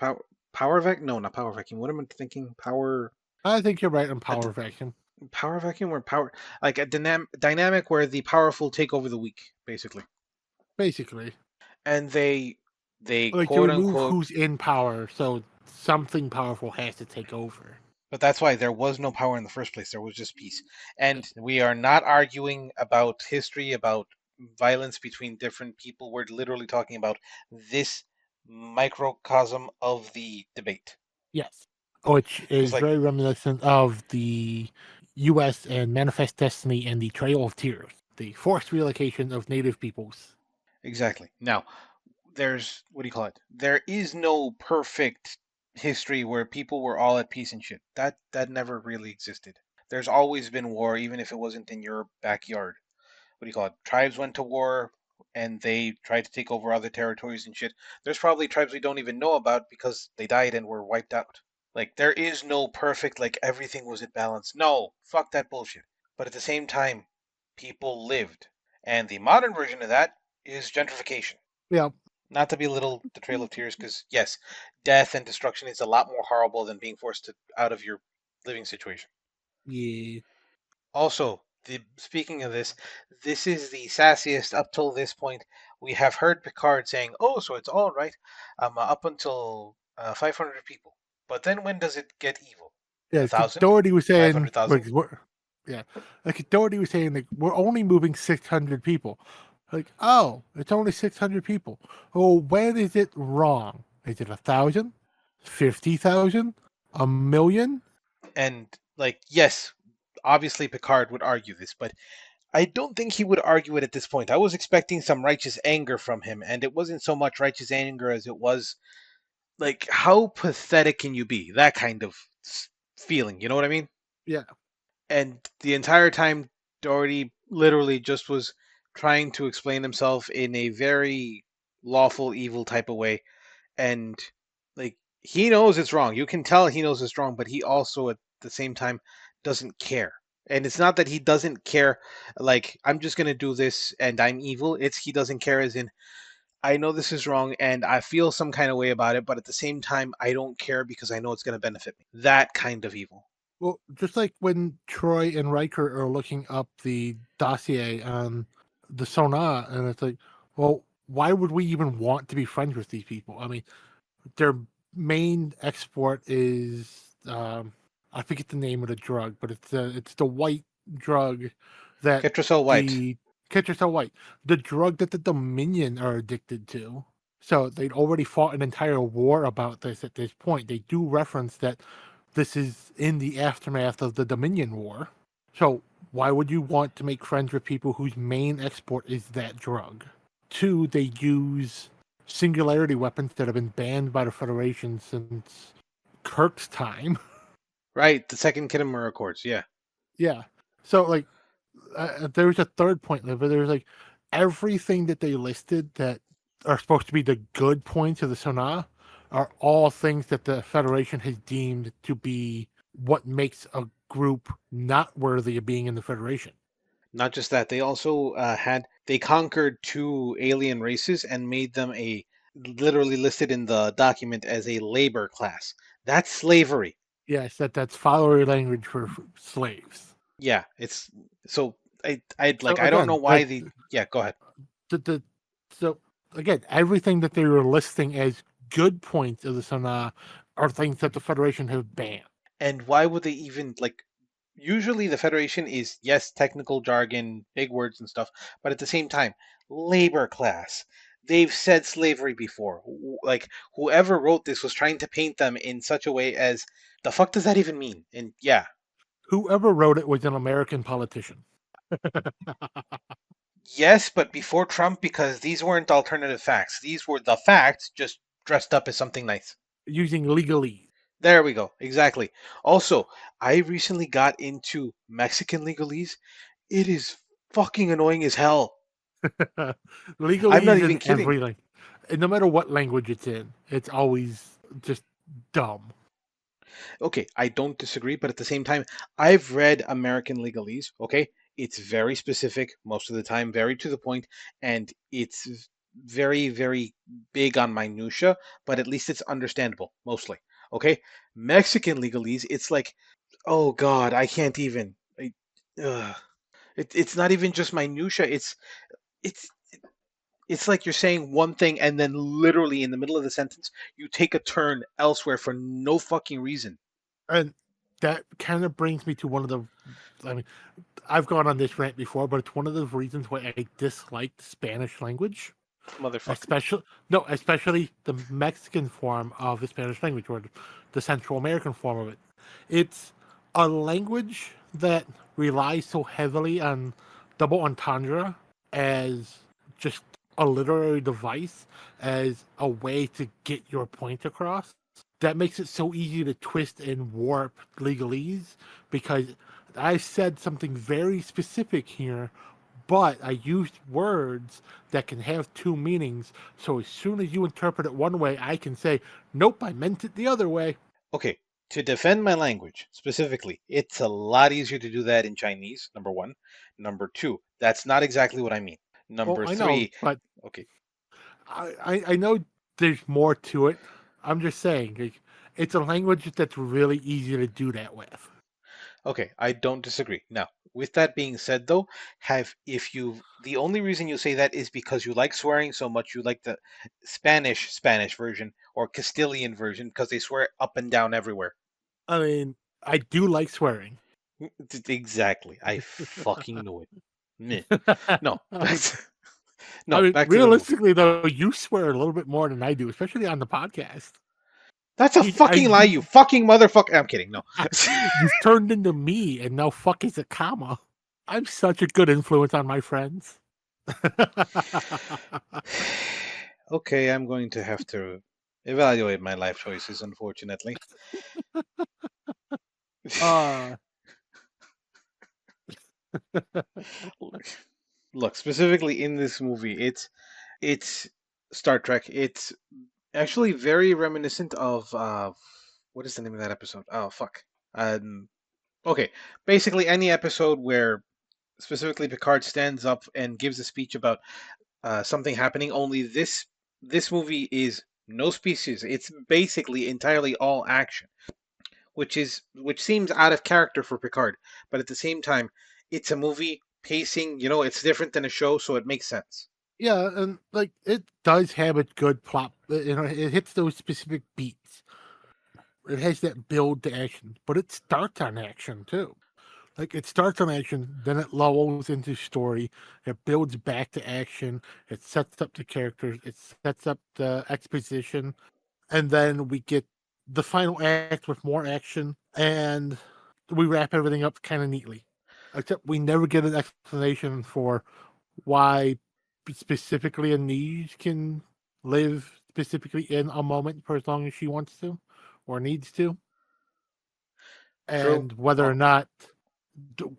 power vacuum? No, not power vacuum. What am I thinking? I think you're right on A power vacuum. power vacuum or power like a dynamic where the powerful take over the weak, basically. Basically, And they like to quote remove unquote. who's in power, so something powerful has to take over. But that's why there was no power in the first place. There was just peace. And we are not arguing about history, about violence between different people. We're literally talking about this microcosm of the debate. Yes, which Because, is like, very reminiscent of the U.S. and Manifest Destiny and the Trail of Tears, the forced relocation of Native peoples. exactly. Now, there's, what do you call it? There is no perfect history where people were all at peace and shit. That never really existed. There's always been war, even if it wasn't in your backyard. What do you call it? Tribes went to war and they tried to take over other territories and shit. There's probably tribes we don't even know about because they died and were wiped out. Like there is no perfect, like everything was at balance. No, fuck that bullshit. But at the same time, people lived. And the modern version of that is gentrification. Yeah, Not to belittle the Trail of Tears, because yes, death and destruction is a lot more horrible than being forced out of your living situation. yeah, Also, speaking of this, this is the sassiest up till this point. We have heard Picard saying, "Oh, so it's all right, up until 500 people." But then when does it get evil? yeah. A Because thousand? Doherty was Five saying, hundred thousand? yeah, like Doherty was saying, like we're only moving 600 people. Like, oh, it's only 600 people. Well, when is it wrong? Is it 1,000, 50,000, a million? And like, yes, obviously Picard would argue this, but I don't think he would argue it at this point. I was expecting some righteous anger from him, and it wasn't so much righteous anger as it was like, how pathetic can you be? That kind of feeling, you know what I mean? Yeah. And the entire time, Doherty literally just was trying to explain himself in a very lawful, evil type of way. And like, he knows it's wrong. You can tell he knows it's wrong, but he also at the same time doesn't care. And it's not that he doesn't care, like, I'm just going to do this and I'm evil. It's he doesn't care, as in, I know this is wrong and I feel some kind of way about it, but at the same time, I don't care because I know it's going to benefit me. That kind of evil. Well, just like when Troy and Riker are looking up the dossier on the Sonar, and it's like, well, why would we even want to be friends with these people? I mean, their main export is I forget the name of the drug, but it's the white drug that Ketracel White. the Ketracel White, the drug that the Dominion are addicted to. So they'd already fought an entire war about this at this point. They do reference that this is in the aftermath of the Dominion War. So why would you want to make friends with people whose main export is that drug? Two, they use singularity weapons that have been banned by the Federation since Kirk's time. Right, the second Kittimer Accords, yeah. Yeah. So like, there's a third point there, but there's like everything that they listed that are supposed to be the good points of the Sonah are all things that the Federation has deemed to be what makes a group not worthy of being in the Federation. Not just that, they also they conquered two alien races and made them a literally listed in the document as a labor class. That's slavery. Yes, that's follower language for slaves. Yeah, it's so I So like I don't know again, why like the yeah, go ahead. the so again, everything that they were listing as good points of the Sonah are things that the Federation have banned. And why would they even like usually the Federation is yes, technical jargon, big words and stuff, but at the same time, labor class. They've said slavery before. Like whoever wrote this was trying to paint them in such a way as the fuck does that even mean? And yeah, Whoever wrote it was an American politician yes, but before Trump because these weren't alternative facts. These were the facts just dressed up as something nice. using legalese. There we go. Exactly. Also, I recently got into Mexican legalese. It is fucking annoying as hell. I'm not Legalese even in kidding. everything. And no matter what language it's in, it's always just dumb. Okay, I don't disagree, but at the same time, I've read American legalese, okay? It's very specific most of the time, very to the point, and it's very, very big on minutia, but at least it's understandable, mostly. Okay? Mexican legalese, it's like, oh God, I can't even. Ugh. It's not even just minutia. It's it's like you're saying one thing and then literally in the middle of the sentence you take a turn elsewhere for no fucking reason. And that kind of brings me to one of the, I mean, I've gone on this rant before, but it's one of the reasons why I dislike the Spanish language. Motherfucker. Especially the Mexican form of the Spanish language or the Central American form of it. It's a language that relies so heavily on double entendre as just a literary device, as a way to get your point across. That makes it so easy to twist and warp legalese because I said something very specific here, but I used words that can have two meanings. So as soon as you interpret it one way, I can say, nope, I meant it the other way. Okay, To defend my language specifically, it's a lot easier to do that in Chinese, number one. Number two, that's not exactly what I mean. Well, Number I know, three, but okay, I know there's more to it. I'm just saying, like, it's a language that's really easy to do that with. okay, I don't disagree. Now, with that being said, though, have if you the only reason you say that is because you like swearing so much, you like the Spanish version or Castilian version because they swear up and down everywhere. I mean, I do like swearing. Exactly, I fucking knew it. Meh. No, I no, mean, back to the movie. realistically, though, you swear a little bit more than I do, especially on the podcast. That's a fucking lie, you You, fucking motherfucker. I'm kidding. No. you've turned into me, and now fuck is a comma. I'm such a good influence on my friends. Okay, I'm going to have to evaluate my life choices, unfortunately. uh, Look, specifically in this movie, it's Star Trek. It's actually very reminiscent of what is the name of that episode? Oh fuck. Um okay, basically any episode where specifically Picard stands up and gives a speech about something happening. Only this movie is no speeches. It's basically entirely all action, which seems out of character for Picard, but at the same time, it's a movie pacing. It's different than a show, so it makes sense. yeah, and like it does have a good plot. It hits those specific beats. It has that build to action, but it starts on action too. Like it starts on action, then it lulls into story. It builds back to action. It sets up the characters. It sets up the exposition, and then we get the final act with more action, and we wrap everything up kind of neatly. Except we never get an explanation for why specifically a niche can live specifically in a moment for as long as she wants to or needs to, True. and whether Oh, or not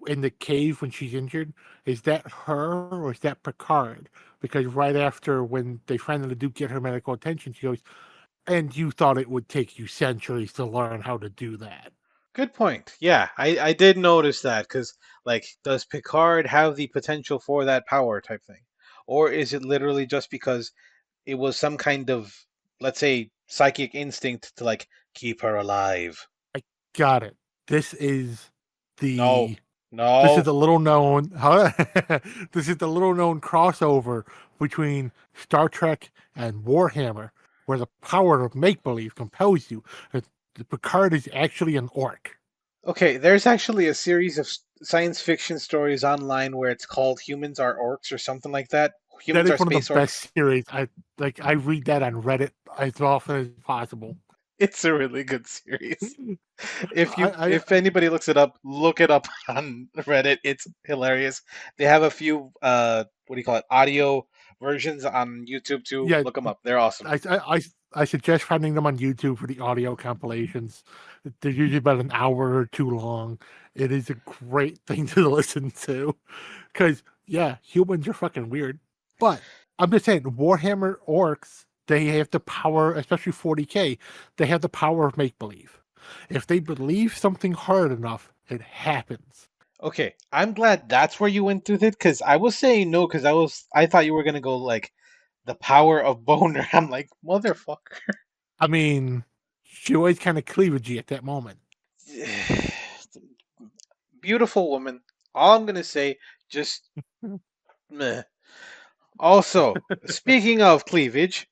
in the cave when she's injured, is that her or is that Picard? Because right after when they finally do get her medical attention, she goes, "And you thought it would take you centuries to learn how to do that." good point. Yeah, I did notice that because, like, does Picard have the potential for that power type thing, or is it literally just because it was some kind of, let's say, psychic instinct to like keep her alive? I got it. This is No, the this is no. the little known this is the little known crossover between Star Trek and Warhammer, where the power of make believe compels you. The Picard is actually an orc. Okay, there's actually a series of science fiction stories online where it's called Humans Are Orcs or something like that. That Humans is Are one of the Space Orcs. best series. I read that on Reddit as often as possible. It's a really good series. If you I if anybody looks it up, look it up on Reddit. It's hilarious. They have a few what do you call it? Audio versions on YouTube too. yeah, Look them up. They're awesome. I suggest finding them on YouTube for the audio compilations. They're usually about an hour or two long. It is a great thing to listen to because yeah, humans are fucking weird. But I'm just saying, Warhammer orcs, they have the power, especially 40k. They have the power of make believe. If they believe something hard enough, it happens. Okay, I'm glad that's where you went with it because I was saying no because I thought you were gonna go like the power of boner. I'm like motherfucker. I mean, she always kind of cleavagey at that moment. Beautiful woman. All I'm gonna say, just meh. Also, speaking of cleavage,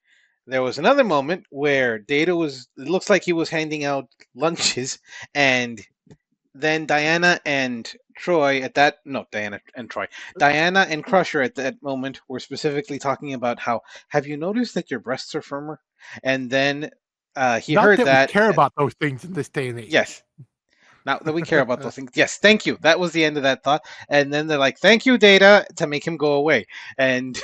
there was another moment where Data was. It looks like he was handing out lunches, and then Diana and Troy at that. No, Diana and Troy. Diana and Crusher at that moment were specifically talking about how. Have you noticed that your breasts are firmer? And then he Not heard that we that. care about those things in this day and Yes, age. not that we care about those things. Yes, thank you. That was the end of that thought. And then they're like, "Thank you, Data," to make him go away. And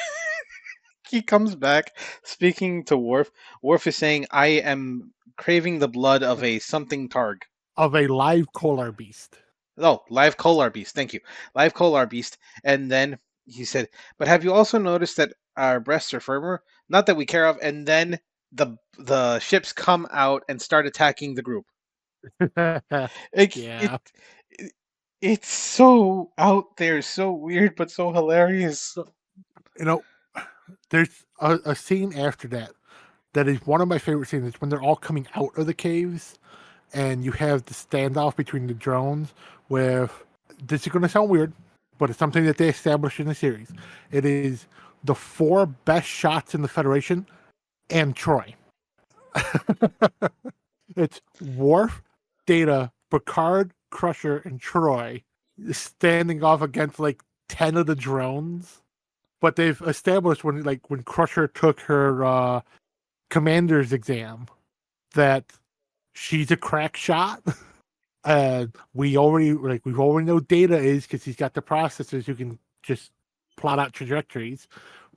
he comes back speaking to Worf. Worf is saying, "I am craving the blood of a something targ." Of a live Kolar beast. Oh, live Kolar beast. Thank you, live Kolar beast. And then he said, "But have you also noticed that our breasts are firmer? Not that we care of." And then the ships come out and start attacking the group. Like Yeah. it it's so out there, so weird, but so hilarious. So, you know, there's a scene after that that is one of my favorite scenes. It's when they're all coming out of the caves and you have the standoff between the drones with, this is going to sound weird, but it's something that they established in the series. It is the four best shots in the Federation and Troy. It's Worf, Data, Picard, Crusher, and Troy standing off against like 10 of the drones. But they've established when Crusher took her commander's exam that she's a crack shot. We already know Data is, because he's got the processors who can just plot out trajectories.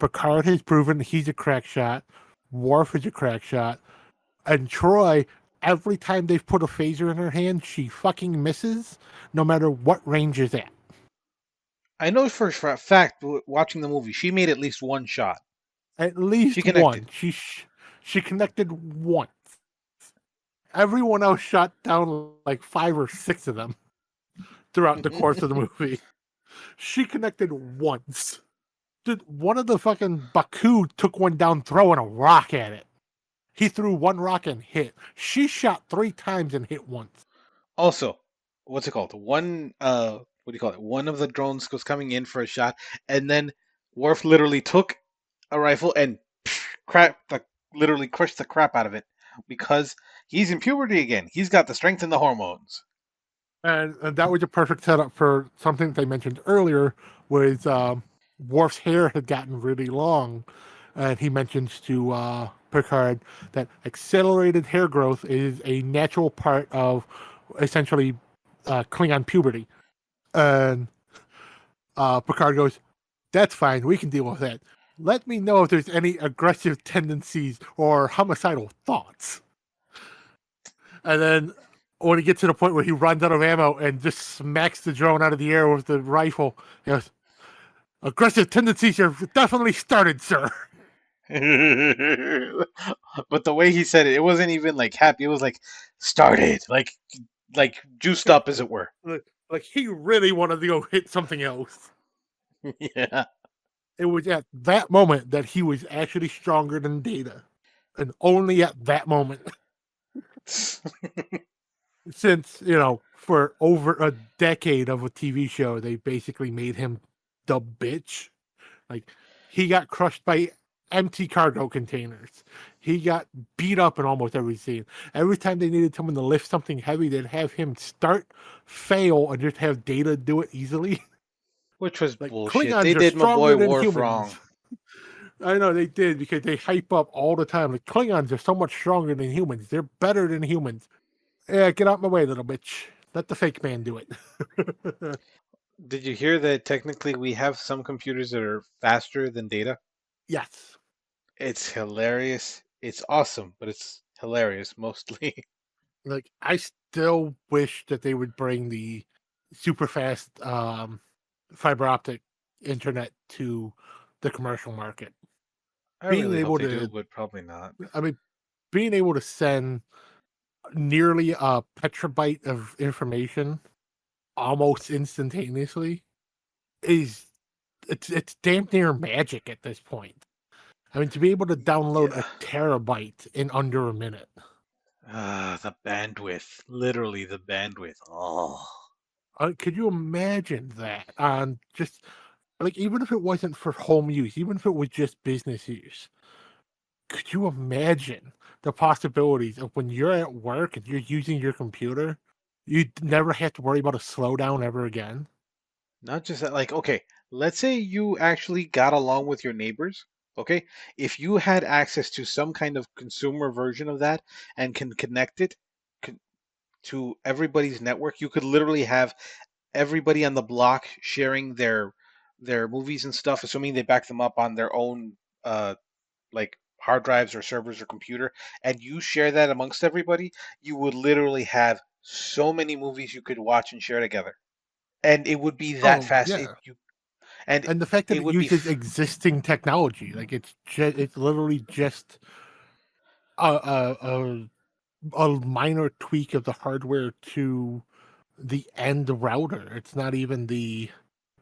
Picard has proven he's a crack shot. Worf is a crack shot. And Troy, every time they've put a phaser in her hand, she fucking misses, no matter what range is at. I know for a fact, watching the movie, she made at least one shot. At She least connected. one. She connected once. Everyone else shot down like 5 or 6 of them throughout the course of the movie. She connected once. Dude, one of the fucking Baku took one down throwing a rock at it. He threw one rock and hit. She shot 3 times and hit once. Also, what's it called? What do you call it? One of the drones was coming in for a shot, and then Worf literally took a rifle and literally crushed the crap out of it because he's in puberty again. He's got the strength and the hormones. And that was a perfect setup for something they mentioned earlier, was Worf's hair had gotten really long. And he mentions to Picard that accelerated hair growth is a natural part of essentially Klingon puberty. And Picard goes, "That's fine. We can deal with that. Let me know if there's any aggressive tendencies or homicidal thoughts." And then when he gets to the point where he runs out of ammo and just smacks the drone out of the air with the rifle, he goes, "Aggressive tendencies have definitely started, sir." But the way he said it, it wasn't even like happy. It was like started, like juiced up, as it were. Like he really wanted to go hit something else. Yeah. It was at that moment that he was actually stronger than Data. And only at that moment. Since, for over a decade of a TV show, they basically made him the bitch. Like, he got crushed by empty cargo containers. He got beat up in almost every scene. Every time they needed someone to lift something heavy, they'd have him start, fail, and just have Data do it easily. Which was Like, bullshit. They Klingons are did my stronger boy than Worf humans. wrong. I know they did, because they hype up all the time. Like, Klingons are so much stronger than humans. They're better than humans. Yeah, get out my way, little bitch. Let the fake man do it. Did you hear that technically we have some computers that are faster than Data? Yes. It's hilarious. It's awesome, but it's hilarious mostly. Like, I still wish that they would bring the super fast fiber optic internet to the commercial market. I Being really hope able they do, to, but probably not. I mean, being able to send nearly a petabyte of information almost instantaneously is, it's damn near magic at this point. I mean, to be able to download Yeah. a terabyte in under a minute. The bandwidth. Literally the bandwidth. Oh. Could you imagine that on just, like, even if it wasn't for home use, even if it was just business use, could you imagine the possibilities of when you're at work and you're using your computer, you never have to worry about a slowdown ever again? Not just that, like, okay, let's say you actually got along with your neighbors. Okay. If you had access to some kind of consumer version of that and can connect it con- to everybody's network, you could literally have everybody on the block sharing their movies and stuff, assuming they back them up on their own like hard drives or servers or computer, and you share that amongst everybody, you would literally have so many movies you could watch and share together, and it would be that Oh, fast. yeah. And And the fact that it it would be uses existing technology, like it's literally just a a minor tweak of the hardware to the end router. It's not even the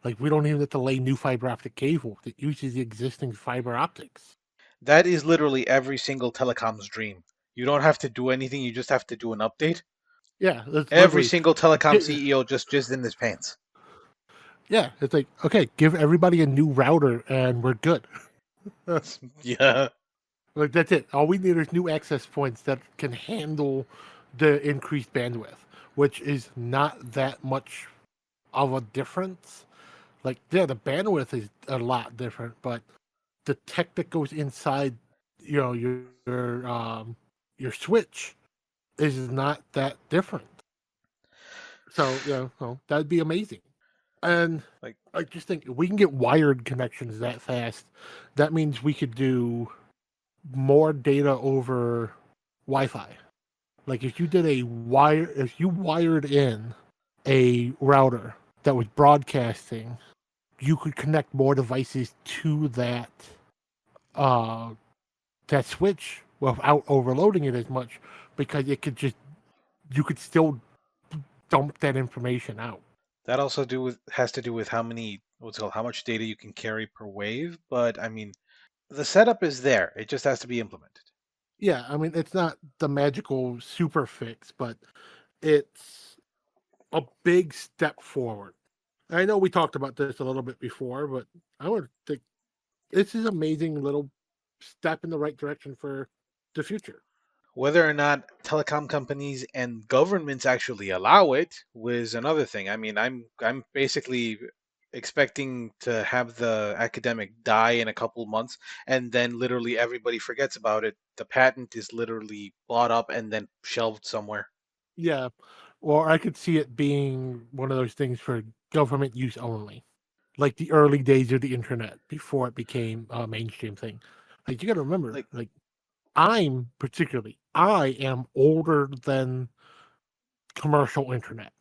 like we don't even have to lay new fiber optic cable. It uses the existing fiber optics. That is literally every single telecom's dream. You don't have to do anything, you just have to do an update. Yeah, that's Every literally. single telecom Gi- CEO just jizzed in his pants. Yeah, it's like okay, give everybody a new router and we're good. Yeah. Like that's it. All we need is new access points that can handle the increased bandwidth, which is not that much of a difference. Like yeah, the bandwidth is a lot different, but the tech that goes inside, your switch is not that different. So well, that'd be amazing. And Like I just think if we can get wired connections that fast, that means we could do more data over Wi-Fi. Like if you wired in a router that was broadcasting, you could connect more devices to uh that switch without overloading it as much because you could still dump that information out. that also has to do with how much data you can carry per wave, but I mean the setup is there. It just has to be implemented. Yeah, I mean it's not the magical super fix, but it's a big step forward. I know we talked about this a little bit before, but I would think this is an amazing little step in the right direction for the future. Whether or not telecom companies and governments actually allow it was another thing. I mean, I'm basically expecting to have the academic die in a couple months, and then literally everybody forgets about it. The patent is literally bought up and then shelved somewhere. Yeah, or I could see it being one of those things for government use only, like the early days of the internet before it became a mainstream thing. Like you got to remember, Like, like I am older than commercial internet.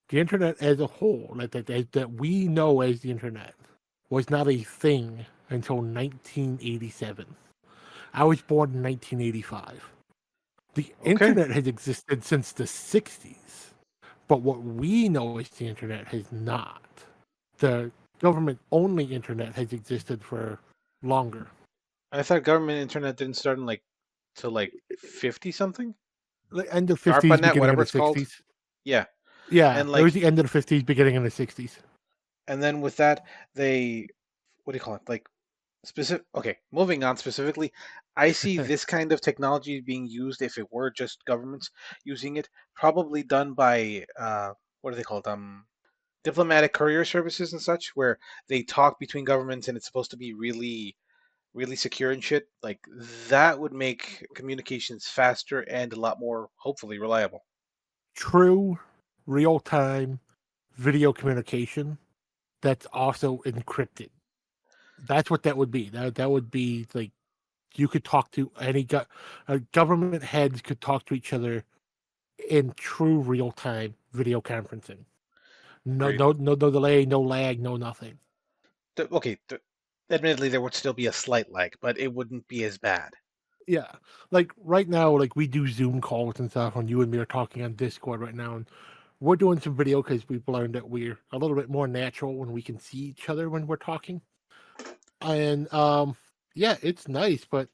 The internet as a whole, that we know as the internet, was not a thing until 1987. I was born in 1985. The okay, internet has existed since the 60s, but what we know as the internet has not. The government only internet has existed for longer. I thought government internet didn't start in like till like 50 something. The end of 50s, ARPANET, beginning of whatever the it's called. 60s. Yeah, Yeah, and it was like, the end of the 50s, beginning of the 60s. and then with that, they what do you call it? Like specific. Okay, moving on specifically, I see this kind of technology being used if it were just governments using it, probably done by what are they called? Diplomatic courier services and such, where they talk between governments and it's supposed to be really secure and shit. Like that would make communications faster and a lot more hopefully reliable. True real time video communication that's also encrypted. That's what that would be. That would be like you could talk to government heads could talk to each other in true real time video conferencing. Agreed. No delay, no lag, no nothing. Okay, admittedly there would still be a slight lag, but it wouldn't be as bad. Yeah, like right now, like we do Zoom calls and stuff. When you and me are talking on Discord right now, and we're doing some video because we've learned that we're a little bit more natural when we can see each other when we're talking. And yeah, it's nice, but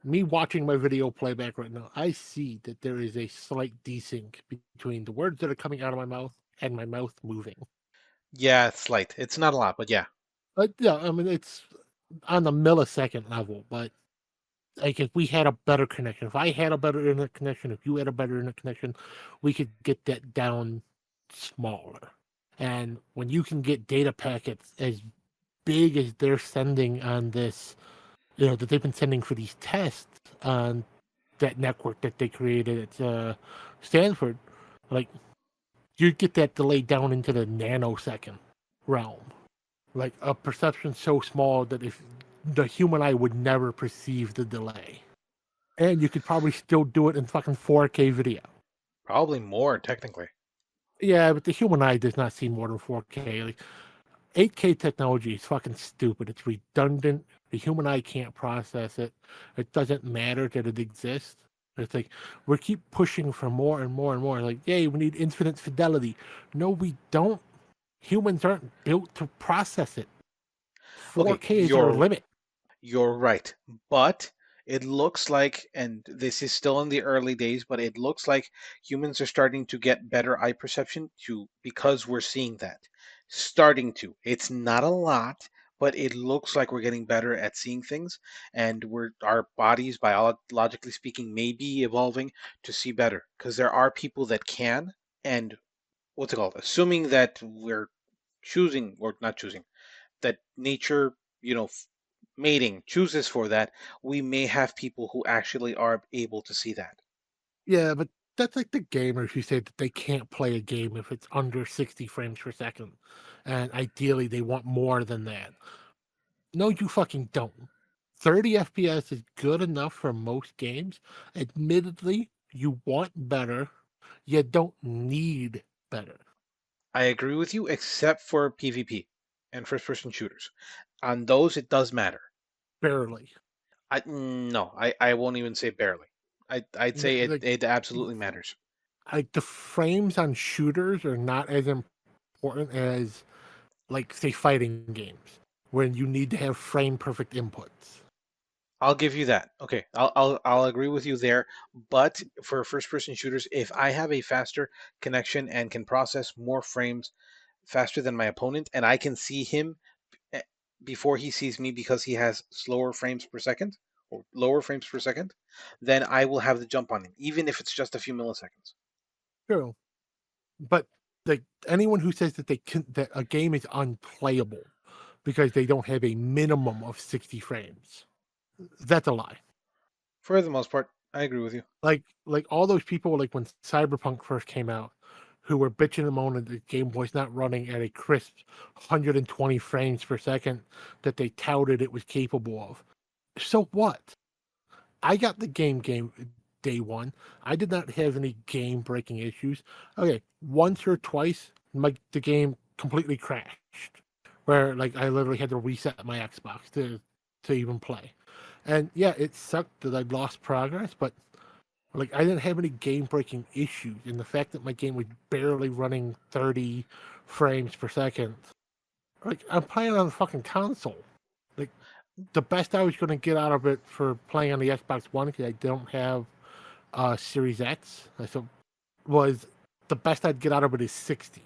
me watching my video playback right now, I see that there is a slight desync between the words that are coming out of my mouth and my mouth moving. Yeah, it's slight. It's not a lot, but yeah. But yeah, I mean it's on the millisecond level, but like if we had a better connection, if I had a better internet connection, if you had a better internet connection, we could get that down smaller. And when you can get data packets as big as they're sending on this, that they've been sending for these tests on that network that they created at Stanford, like you get that delay down into the nanosecond realm. Like a perception so small that if the human eye would never perceive the delay. And you could probably still do it in fucking 4K video. Probably more technically. Yeah, but the human eye does not see more than 4K. Like 8K technology is fucking stupid. It's redundant. The human eye can't process it. It doesn't matter that it exists. It's like we keep pushing for more and more and more. Like, yay, we need infinite fidelity. No, we don't. Humans aren't built to process it. Okay, 4K is our limit. you're right, but it looks like, and this is still in the early days, but it looks like humans are starting to get better eye perception too because we're seeing that. Starting to. It's not a lot, but it looks like we're getting better at seeing things, and our bodies, biologically speaking, may be evolving to see better. Because there are people that can, and what's it called? Assuming that we're choosing or not choosing, that nature, mating chooses for that, we may have people who actually are able to see that. Yeah, but that's like the gamers who say that they can't play a game if it's under 60 frames per second. And ideally, they want more than that. No, you fucking don't. 30 FPS is good enough for most games. Admittedly, you want better. You don't need better. I agree with you, except for PvP and first person shooters. On those, it does matter. Barely. No, I won't even say barely. I'd say Like, it absolutely matters. the frames on shooters are not as important as, like, say, fighting games, when you need to have frame perfect inputs. I'll give you that. Okay, I'll agree with you there. But for first person shooters, if I have a faster connection and can process more frames faster than my opponent, and I can see him eh, before he sees me because he has slower frames per second or lower frames per second, then I will have the jump on him, even if it's just a few milliseconds. True. But, like, anyone who says that that a game is unplayable because they don't have a minimum of 60 frames, that's a lie. For the most part, I agree with you. Like all those people, like when Cyberpunk first came out, who were bitching and moaning the game was not running at a crisp 120 frames per second that they touted it was capable of. So what? I got the game day one. I did not have any game breaking issues. Okay, once or twice, the game completely crashed, where like I literally had to reset my Xbox to even play. And yeah, it sucked that I lost progress, but like I didn't have any game breaking issues. And the fact that my game was barely running 30 frames per second, like I'm playing on a fucking console. Like the best I was going to get out of it for playing on the Xbox One because I don't have Series X, so was the best I'd get out of it is 60.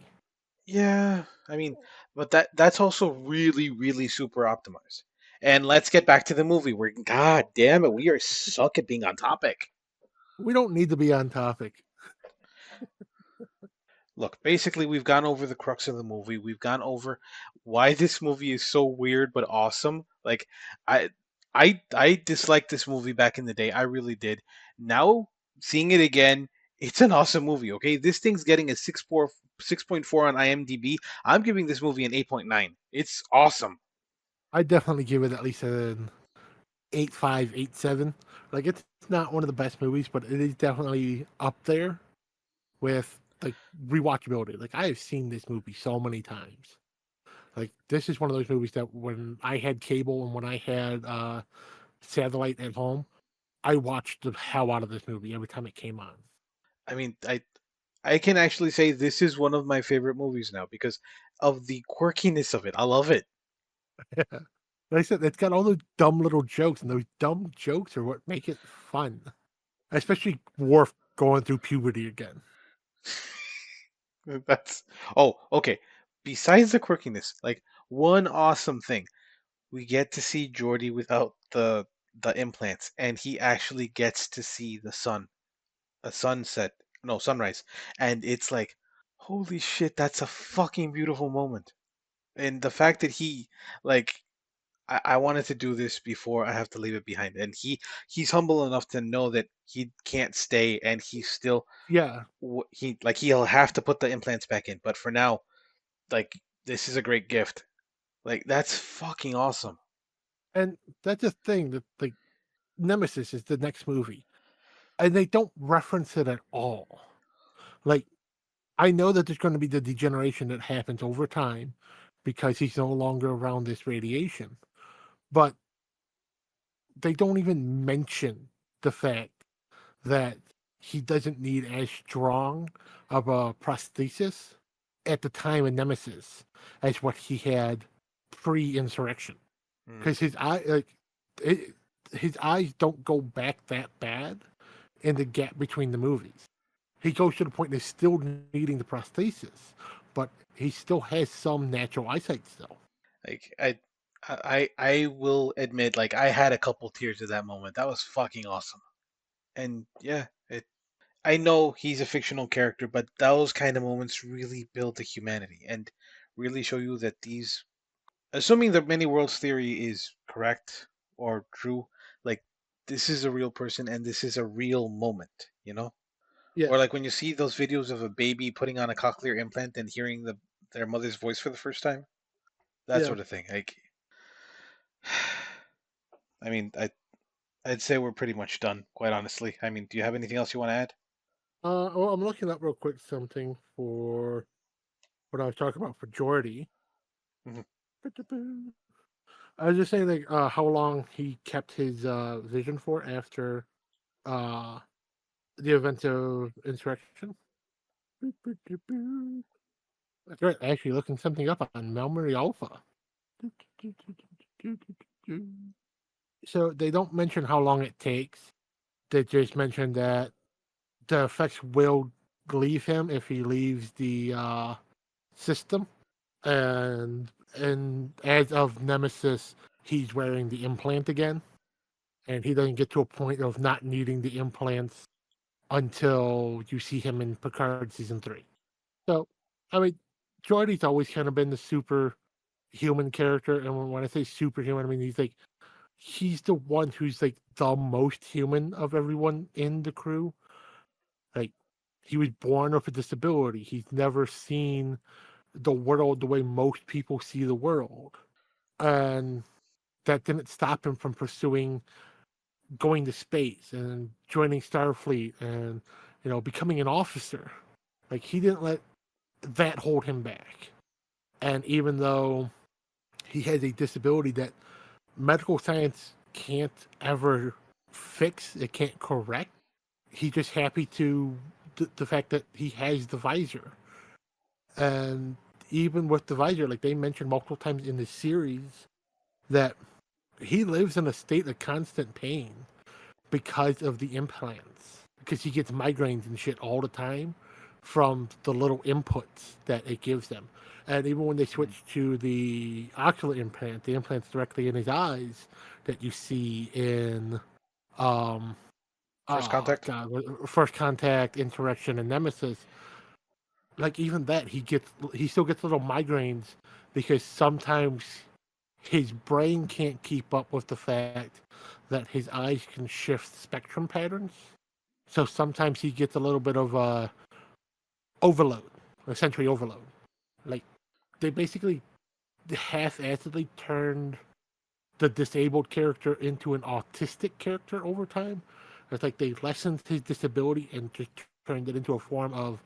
Yeah, I mean, but that's also really, really super optimized. And let's get back to the movie. Where, God damn it, we are suck at being on topic. We don't need to be on topic. Look, basically, we've gone over the crux of the movie. We've gone over why this movie is so weird but awesome. Like, I, I disliked this movie back in the day. I really did. Now, seeing it again, it's an awesome movie. Okay, this thing's getting a 6.4 on IMDb. I'm giving this movie an 8.9. It's awesome. I definitely give it at least an 8.5, 8.7. Like it's not one of the best movies, but it is definitely up there with like rewatchability. Like I have seen this movie so many times. Like this is one of those movies that when I had cable and when I had satellite at home, I watched the hell out of this movie every time it came on. I mean, I can actually say this is one of my favorite movies now because of the quirkiness of it. I love it. Like I said, it's got all those dumb little jokes, and those dumb jokes are what make it fun. Especially Worf going through puberty again. That's okay. Besides the quirkiness, like one awesome thing, we get to see Jordy without the implants, and he actually gets to see the sun, a sunset, no sunrise, and it's like, holy shit, that's a fucking beautiful moment. And the fact that he like I wanted to do this before I have to leave it behind. And he's humble enough to know that he can't stay, and he's still Yeah, he'll have to put the implants back in. But for now, like this is a great gift. Like that's fucking awesome. and that's the thing that like Nemesis is the next movie, and they don't reference it at all. Like I know that there's going to be the degeneration that happens over time because he's no longer around this radiation, but they don't even mention the fact that he doesn't need as strong of a prosthesis at the time of Nemesis as what he had pre-Insurrection. Mm. Because it, his eyes don't go back that bad in the gap between the movies. He goes to the point of still needing the prosthesis, but he still has some natural eyesight still. Like I will admit, like I had a couple tears at that moment. That was fucking awesome. And yeah, I know he's a fictional character, but those kind of moments really build the humanity and really show you that these, assuming the many worlds theory is correct or true, like this is a real person and this is a real moment, you know? Yeah, Or like when you see those videos of a baby putting on a cochlear implant and hearing their mother's voice for the first time, that yeah. sort of thing. Like, I mean, I'd say we're pretty much done, quite honestly. I mean, do you have anything else you want to add? Well, I'm looking up real quick something for what I was talking about for Jordy. Mhm. I was just saying, like, how long he kept his vision for after uh, the events of Insurrection. That's right. Actually, looking something up on Memory Alpha. So they don't mention how long it takes. They just mention that the effects will leave him if he leaves the system, and as of Nemesis, he's wearing the implant again, and he doesn't get to a point of not needing the implants until you see him in Picard season 3. So, I mean, Geordi's always kind of been the superhuman character, and when I say superhuman, I mean he's the one who's like the most human of everyone in the crew. Like, he was born with a disability. He's never seen the world the way most people see the world, and that didn't stop him from pursuing going to space and joining Starfleet and becoming an officer. Like, he didn't let that hold him back. And even though he has a disability that medical science can't ever fix, it can't correct, he's just happy to the fact that he has the visor. And even with the visor, like they mentioned multiple times in the series, that he lives in a state of constant pain because of the implants, because he gets migraines and shit all the time from the little inputs that it gives them. And even when they Mm. switch to the ocular implant, the implants directly in his eyes that you see in um First contact. God, First Contact, Insurrection, and Nemesis, like even that he still gets little migraines because sometimes his brain can't keep up with the fact that his eyes can shift spectrum patterns. So sometimes he gets a little bit of overload, a sensory overload. Like, they basically half-assedly turned the disabled character into an autistic character over time. It's like they lessened his disability and just turned it into a form of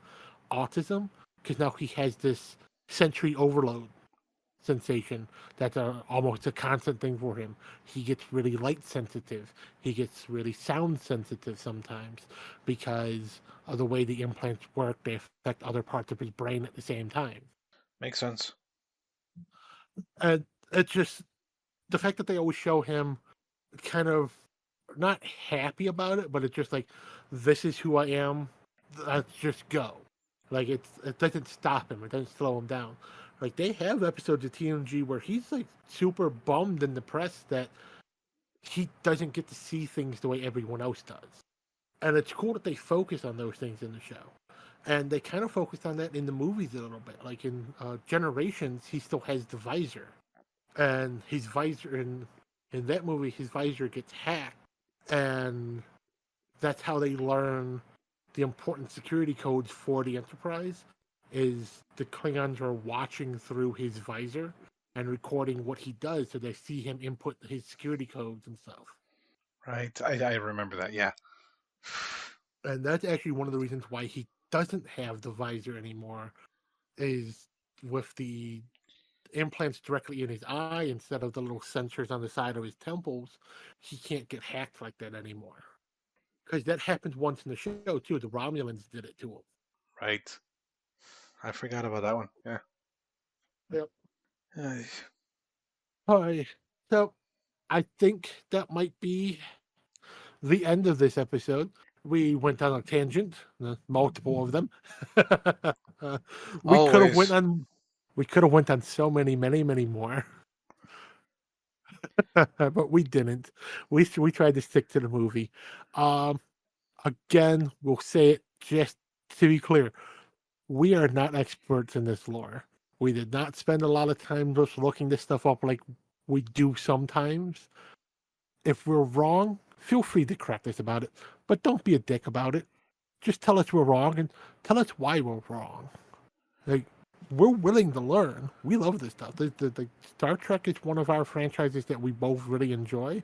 autism, because now he has this sensory overload sensation that's almost a constant thing for him. He gets really light sensitive. He gets really sound sensitive sometimes because of the way the implants work. They affect other parts of his brain at the same time. Makes sense. And it's just the fact that they always show him kind of not happy about it, but it's just like, this is who I am. Let's just go. Like, it doesn't stop him. It doesn't slow him down. Like, they have episodes of TNG where he's like super bummed and depressed that he doesn't get to see things the way everyone else does. And it's cool that they focus on those things in the show. And they kind of focused on that in the movies a little bit. Like in Generations, he still has the visor, and his visor in that movie, his visor gets hacked, and that's how they learn the important security codes for the Enterprise. Is the Klingons are watching through his visor and recording what he does, so they see him input his security codes and stuff. Right. I remember that. Yeah. And that's actually one of the reasons why he doesn't have the visor anymore, is with the implants directly in his eye instead of the little sensors on the side of his temples, he can't get hacked like that anymore. because that happened once in the show too. The Romulans did it to him. Right. I forgot about that one. Yeah. Yep. Ay. All right. So I think that might be the end of this episode. We went on a tangent, multiple of them. Uh, we could have went Always. on. We could have went on so many, many more, but we didn't. We tried to stick to the movie. Um, Again, we'll say it just to be clear: we are not experts in this lore. We did not spend a lot of time just looking this stuff up like we do sometimes. If we're wrong, feel free to correct us about it, but don't be a dick about it. Just tell us we're wrong and tell us why we're wrong. Like, we're willing to learn. We love this stuff. The Star Trek is one of our franchises that we both really enjoy,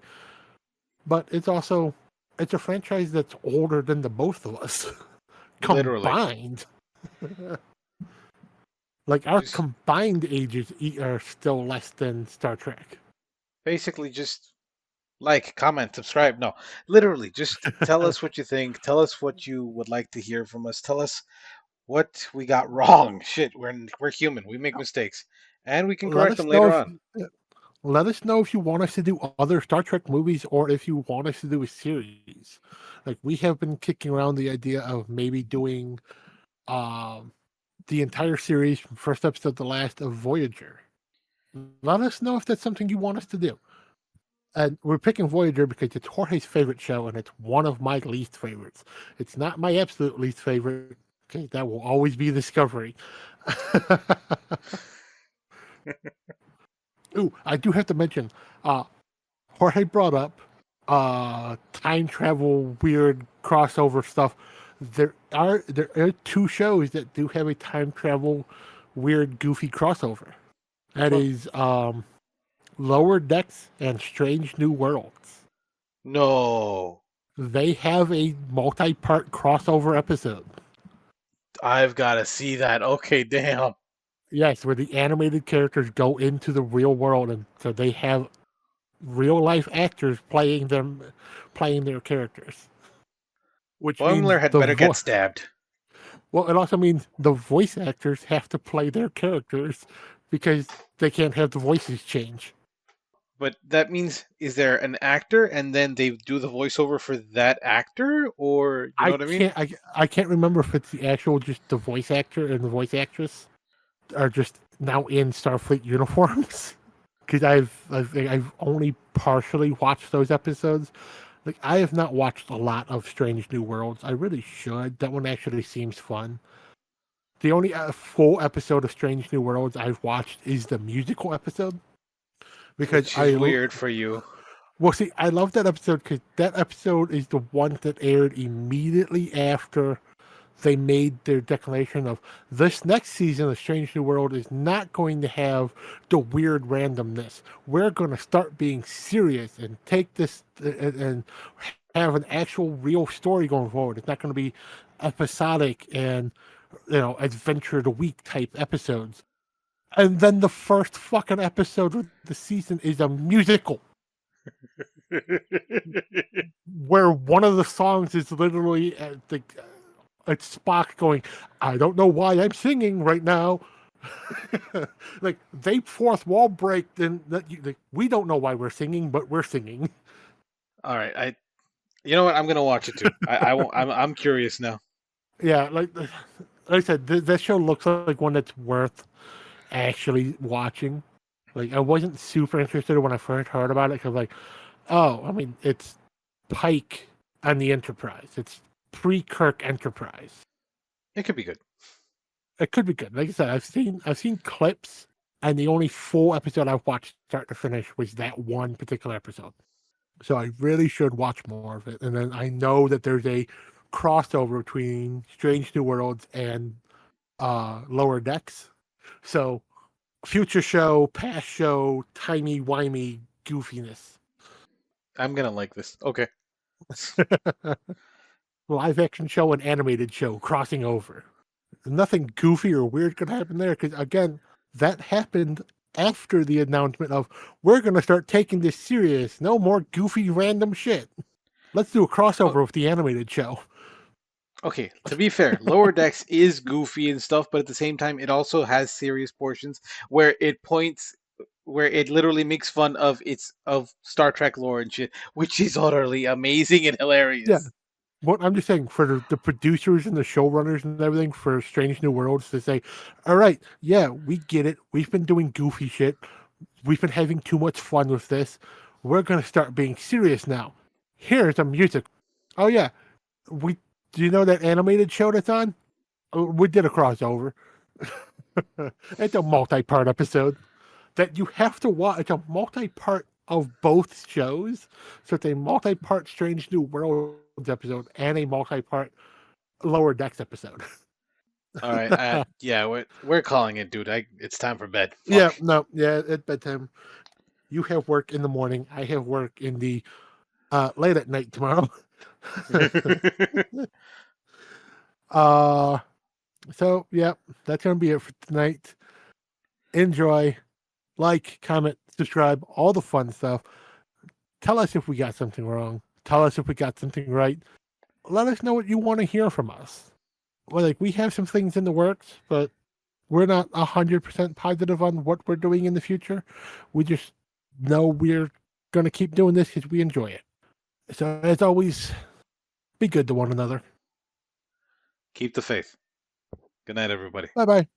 but it's a franchise that's older than the both of us Literally. combined. Like, our Just combined ages are still less than Star Trek. basically just like, comment, subscribe. No, literally, just tell us what you think. Tell us what you would like to hear from us. Tell us what we got wrong. Shit, we're human. We make mistakes, and we can Let correct us them know later if on. let us know if you want us to do other Star Trek movies or if you want us to do a series. Like, we have been kicking around the idea of maybe doing the entire series from first episode to last of Voyager. Let us know if that's something you want us to do. And we're picking Voyager because it's Jorge's favorite show and it's one of my least favorites. It's not my absolute least favorite. Okay, that will always be Discovery. Ooh, I do have to mention, Jorge brought up time travel, weird crossover stuff. There are two shows that do have a time travel, weird, goofy crossover. Which That one? is Lower Decks and Strange New Worlds. No, They have a multi-part crossover episode. I've got to see that. Okay, damn. Yes, where the animated characters go into the real world, and so they have real life actors playing their characters. Which means Boimler had the better get stabbed. well, it also means the voice actors have to play their characters because they can't have the voices change. But that means, is there an actor and then they do the voiceover for that actor, or you know I what I mean? can't I can't remember if it's the actual just the voice actor and the voice actress are just now in Starfleet uniforms. Because I've only partially watched those episodes. Like, I have not watched a lot of Strange New Worlds. I really should. That one actually seems fun. The only full episode of Strange New Worlds I've watched is the musical episode because Which is weird for you. well, see, I love that episode because that episode is the one that aired immediately after they made their declaration of this next season of Strange New World is not going to have the weird randomness. We're going to start being serious and take this and have an actual real story going forward. It's not going to be episodic and adventure of the week type episodes. And then the first fucking episode of the season is a musical where one of the songs is literally it's Spock going, I don't know why I'm singing right now. Like, they fourth wall break, then we don't know why we're singing, but we're singing. All right, you know what? I'm gonna watch it too. I won't. I'm curious now. Yeah, like I said, this show looks like one that's worth actually watching. Like, I wasn't super interested when I first heard about it because, like, oh, I mean, it's Pike on the Enterprise. It's pre-Kirk Enterprise. It could be good. It could be good. Like I said, I've seen clips, and the only full episode I've watched start to finish was that one particular episode. So I really should watch more of it. And then I know that there's a crossover between Strange New Worlds and Lower Decks. So future show, past show, timey wimey goofiness. I'm gonna like this. Okay. Live action show and animated show crossing over. Nothing goofy or weird could happen there because, again, that happened after the announcement of we're going to start taking this serious. No more goofy random shit. let's do a Oh, crossover with the animated show. okay, to be fair, Lower Decks is goofy and stuff, but at the same time, it also has serious portions where it literally makes fun of Star Trek lore and shit, which is utterly amazing and Yeah. hilarious. What I'm just saying for the producers and the showrunners and everything for Strange New Worlds to say, all right, yeah, we get it. We've been doing goofy shit. We've been having too much fun with this. We're gonna start being serious now. Here's a music. Oh yeah, we do you know that animated show that's on? We did a crossover. It's a multi-part episode that you have to watch. It's a multi-part of both shows. So it's a multi-part Strange New Worlds episode and a multi-part Lower Decks episode. All right, yeah, we're calling it, dude. It's time for bed. Yeah, Fuck. no, yeah, at bedtime. You have work in the morning. I have work in the late at night tomorrow. uh so yeah, that's gonna be it for tonight. Enjoy, like, comment, subscribe, all the fun stuff. Tell us if we got something wrong. Tell us if we got something right. Let us know what you want to hear from us. Well, like we have some things in the works, but we're not 100% positive on what we're doing in the future. We just know we're gonna keep doing this because we enjoy it. So as always, be good to one another. Keep the faith. Good night, everybody. Bye bye.